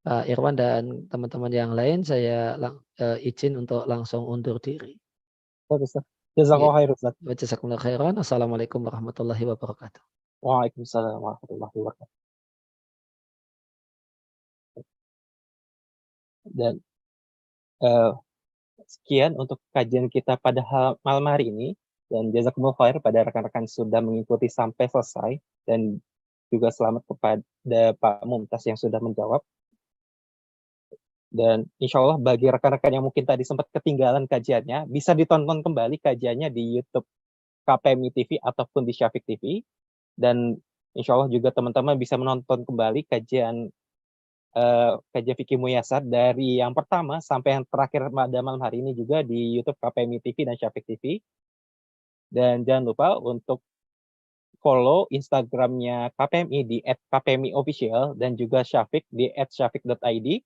Pak Irwan dan teman-teman yang lain saya izin untuk langsung undur diri. Ustadz. Jazakallah khair, Ustadz. Wa jazakumullahu khairan. Assalamualaikum warahmatullahi wabarakatuh. Waalaikumsalam warahmatullahi wabarakatuh. Dan sekian untuk kajian kita pada malam hari ini. Dan jazakumullah khair pada rekan-rekan sudah mengikuti sampai selesai. Dan juga selamat kepada Pak Mumtaz yang sudah menjawab. Dan insya Allah bagi rekan-rekan yang mungkin tadi sempat ketinggalan kajiannya, bisa ditonton kembali kajiannya di YouTube KPMI TV ataupun di Syafiq TV. Dan insya Allah juga teman-teman bisa menonton kembali kajian fikih muyasar dari yang pertama sampai yang terakhir pada malam hari ini juga di YouTube KPMI TV dan Syafiq TV. Dan jangan lupa untuk follow Instagramnya KPMI di @kpmiofficial dan juga Syafiq di @syafiq.id.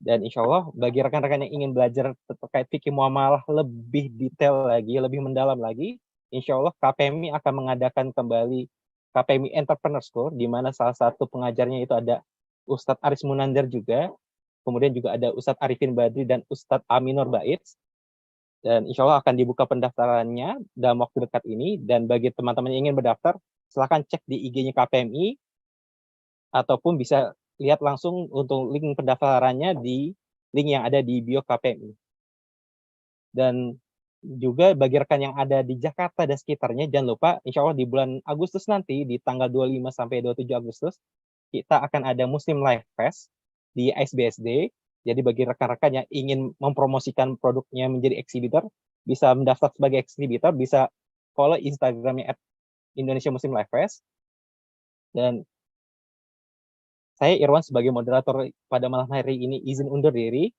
Dan insya Allah bagi rekan-rekan yang ingin belajar terkait fikih muamalah lebih detail lagi, lebih mendalam lagi, insya Allah KPMI akan mengadakan kembali KPMI Entrepreneur School, di mana salah satu pengajarnya itu ada Ustadz Aris Munandar juga, kemudian juga ada Ustadz Arifin Badri dan Ustadz Aminur Baitz. Dan insya Allah akan dibuka pendaftarannya dalam waktu dekat ini. Dan bagi teman-teman yang ingin berdaftar, silahkan cek di IG-nya KPMI, ataupun bisa lihat langsung untuk link pendaftarannya di link yang ada di bio KPMI. Dan juga bagi rekan yang ada di Jakarta dan sekitarnya, jangan lupa insya Allah di bulan Agustus nanti, di tanggal 25 sampai 27 Agustus, kita akan ada Muslim Life Fest di ISBSD. Jadi bagi rekan-rekan yang ingin mempromosikan produknya menjadi eksibitor, bisa mendaftar sebagai eksibitor, bisa follow Instagramnya @Indonesia Muslim Life Fest. Dan saya Irwan sebagai moderator pada malam hari ini izin undur diri.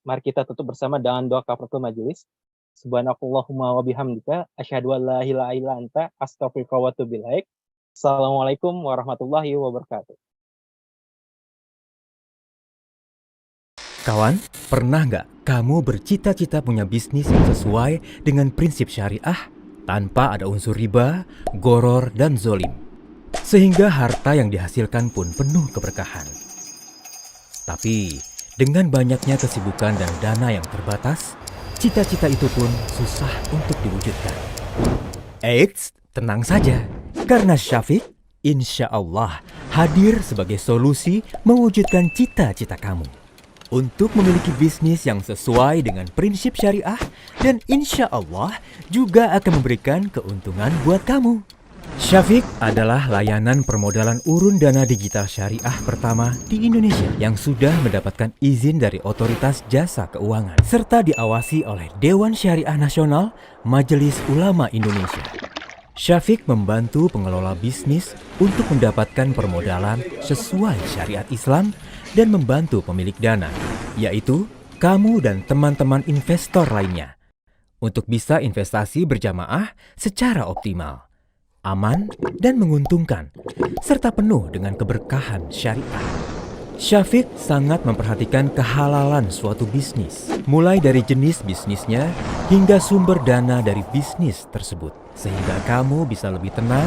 Mari kita tutup bersama dengan doa kafaratul majelis. Subhanakallahumma wa bihamdika asyhadu an la ilaha illa anta astaghfiruka wa atubu ilaik. Assalamualaikum warahmatullahi wabarakatuh. Kawan, pernah nggak kamu bercita-cita punya bisnis yang sesuai dengan prinsip syariah tanpa ada unsur riba, goror, dan zolim? sehingga harta yang dihasilkan pun penuh keberkahan. Tapi, dengan banyaknya kesibukan dan dana yang terbatas, cita-cita itu pun susah untuk diwujudkan. Eits, tenang saja, karena Syafiq, insya Allah, hadir sebagai solusi mewujudkan cita-cita kamu. Untuk memiliki bisnis yang sesuai dengan prinsip syariah dan insya Allah juga akan memberikan keuntungan buat kamu. Syafiq adalah layanan permodalan urun dana digital syariah pertama di Indonesia yang sudah mendapatkan izin dari Otoritas Jasa Keuangan serta diawasi oleh Dewan Syariah Nasional Majelis Ulama Indonesia. Syafiq membantu pengelola bisnis untuk mendapatkan permodalan sesuai syariat Islam dan membantu pemilik dana, yaitu kamu dan teman-teman investor lainnya, untuk bisa investasi berjamaah secara optimal, aman dan menguntungkan, serta penuh dengan keberkahan syariah. Syafiq sangat memperhatikan kehalalan suatu bisnis, mulai dari jenis bisnisnya hingga sumber dana dari bisnis tersebut, sehingga kamu bisa lebih tenang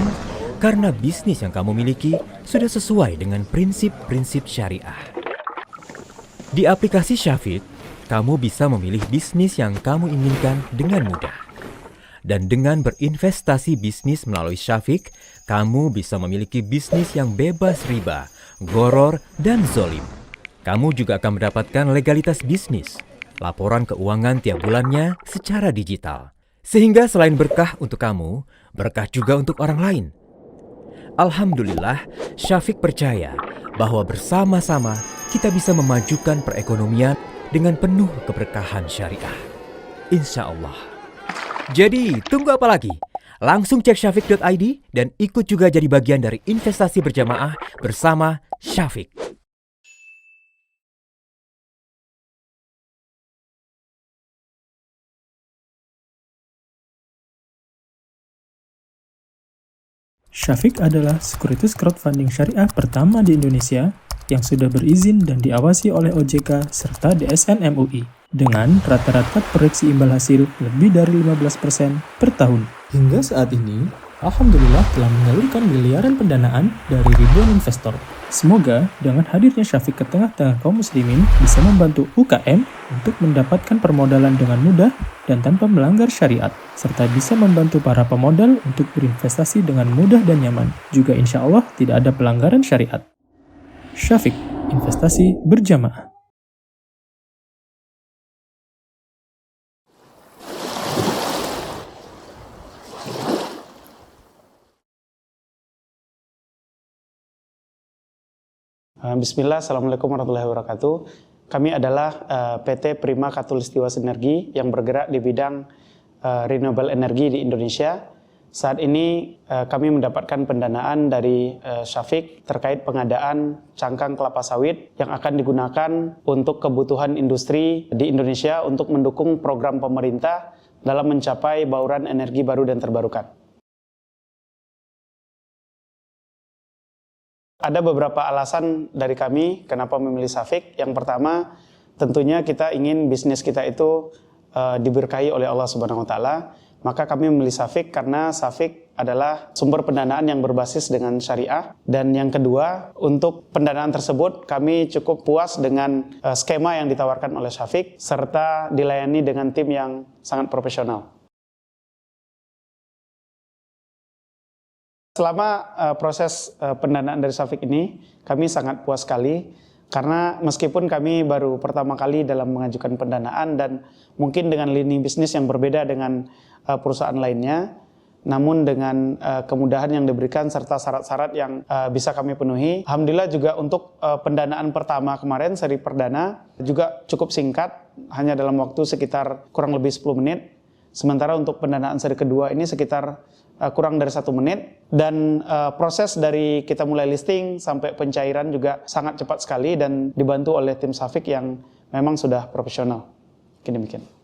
karena bisnis yang kamu miliki sudah sesuai dengan prinsip-prinsip syariah. Di aplikasi Syafiq, kamu bisa memilih bisnis yang kamu inginkan dengan mudah. Dan dengan berinvestasi bisnis melalui Syafiq, kamu bisa memiliki bisnis yang bebas riba, goror, dan zolim. Kamu juga akan mendapatkan legalitas bisnis, laporan keuangan tiap bulannya secara digital. Sehingga selain berkah untuk kamu, berkah juga untuk orang lain. Alhamdulillah, Syafiq percaya bahwa bersama-sama kita bisa memajukan perekonomian dengan penuh keberkahan syariah. Insya Allah. Jadi, tunggu apa lagi? Langsung cek syafiq.id dan ikut juga jadi bagian dari investasi berjamaah bersama Syafiq. Syafiq adalah sekuritas crowdfunding syariah pertama di Indonesia yang sudah berizin dan diawasi oleh OJK serta DSN MUI dengan rata-rata proyeksi imbal hasil lebih dari 15% per tahun. Hingga saat ini, alhamdulillah telah menyalurkan miliaran pendanaan dari ribuan investor. Semoga dengan hadirnya Syafiq ke tengah-tengah kaum muslimin bisa membantu UKM untuk mendapatkan permodalan dengan mudah dan tanpa melanggar syariat, serta bisa membantu para pemodal untuk berinvestasi dengan mudah dan nyaman. Juga insya Allah tidak ada pelanggaran syariat. Syafiq, investasi berjamaah. Bismillah, Assalamualaikum warahmatullahi wabarakatuh. Kami adalah PT Prima Khatulistiwa Sinergi yang bergerak di bidang renewable energy di Indonesia. Saat ini kami mendapatkan pendanaan dari Syafiq terkait pengadaan cangkang kelapa sawit yang akan digunakan untuk kebutuhan industri di Indonesia untuk mendukung program pemerintah dalam mencapai bauran energi baru dan terbarukan. Ada beberapa alasan dari kami kenapa memilih Syafiq. Yang pertama, tentunya kita ingin bisnis kita itu diberkahi oleh Allah Subhanahu wa taala. Maka kami memilih Syafiq karena Syafiq adalah sumber pendanaan yang berbasis dengan syariah. Dan yang kedua, untuk pendanaan tersebut kami cukup puas dengan skema yang ditawarkan oleh Syafiq serta dilayani dengan tim yang sangat profesional. Selama proses pendanaan dari Syafiq ini, kami sangat puas sekali karena meskipun kami baru pertama kali dalam mengajukan pendanaan dan mungkin dengan lini bisnis yang berbeda dengan perusahaan lainnya, namun dengan kemudahan yang diberikan serta syarat-syarat yang bisa kami penuhi. Alhamdulillah juga untuk pendanaan pertama kemarin, seri perdana, juga cukup singkat, hanya dalam waktu sekitar kurang lebih 10 menit. Sementara untuk pendanaan seri kedua ini sekitar kurang dari 1 menit. Dan proses dari kita mulai listing sampai pencairan juga sangat cepat sekali dan dibantu oleh tim Syafiq yang memang sudah profesional. Demikian.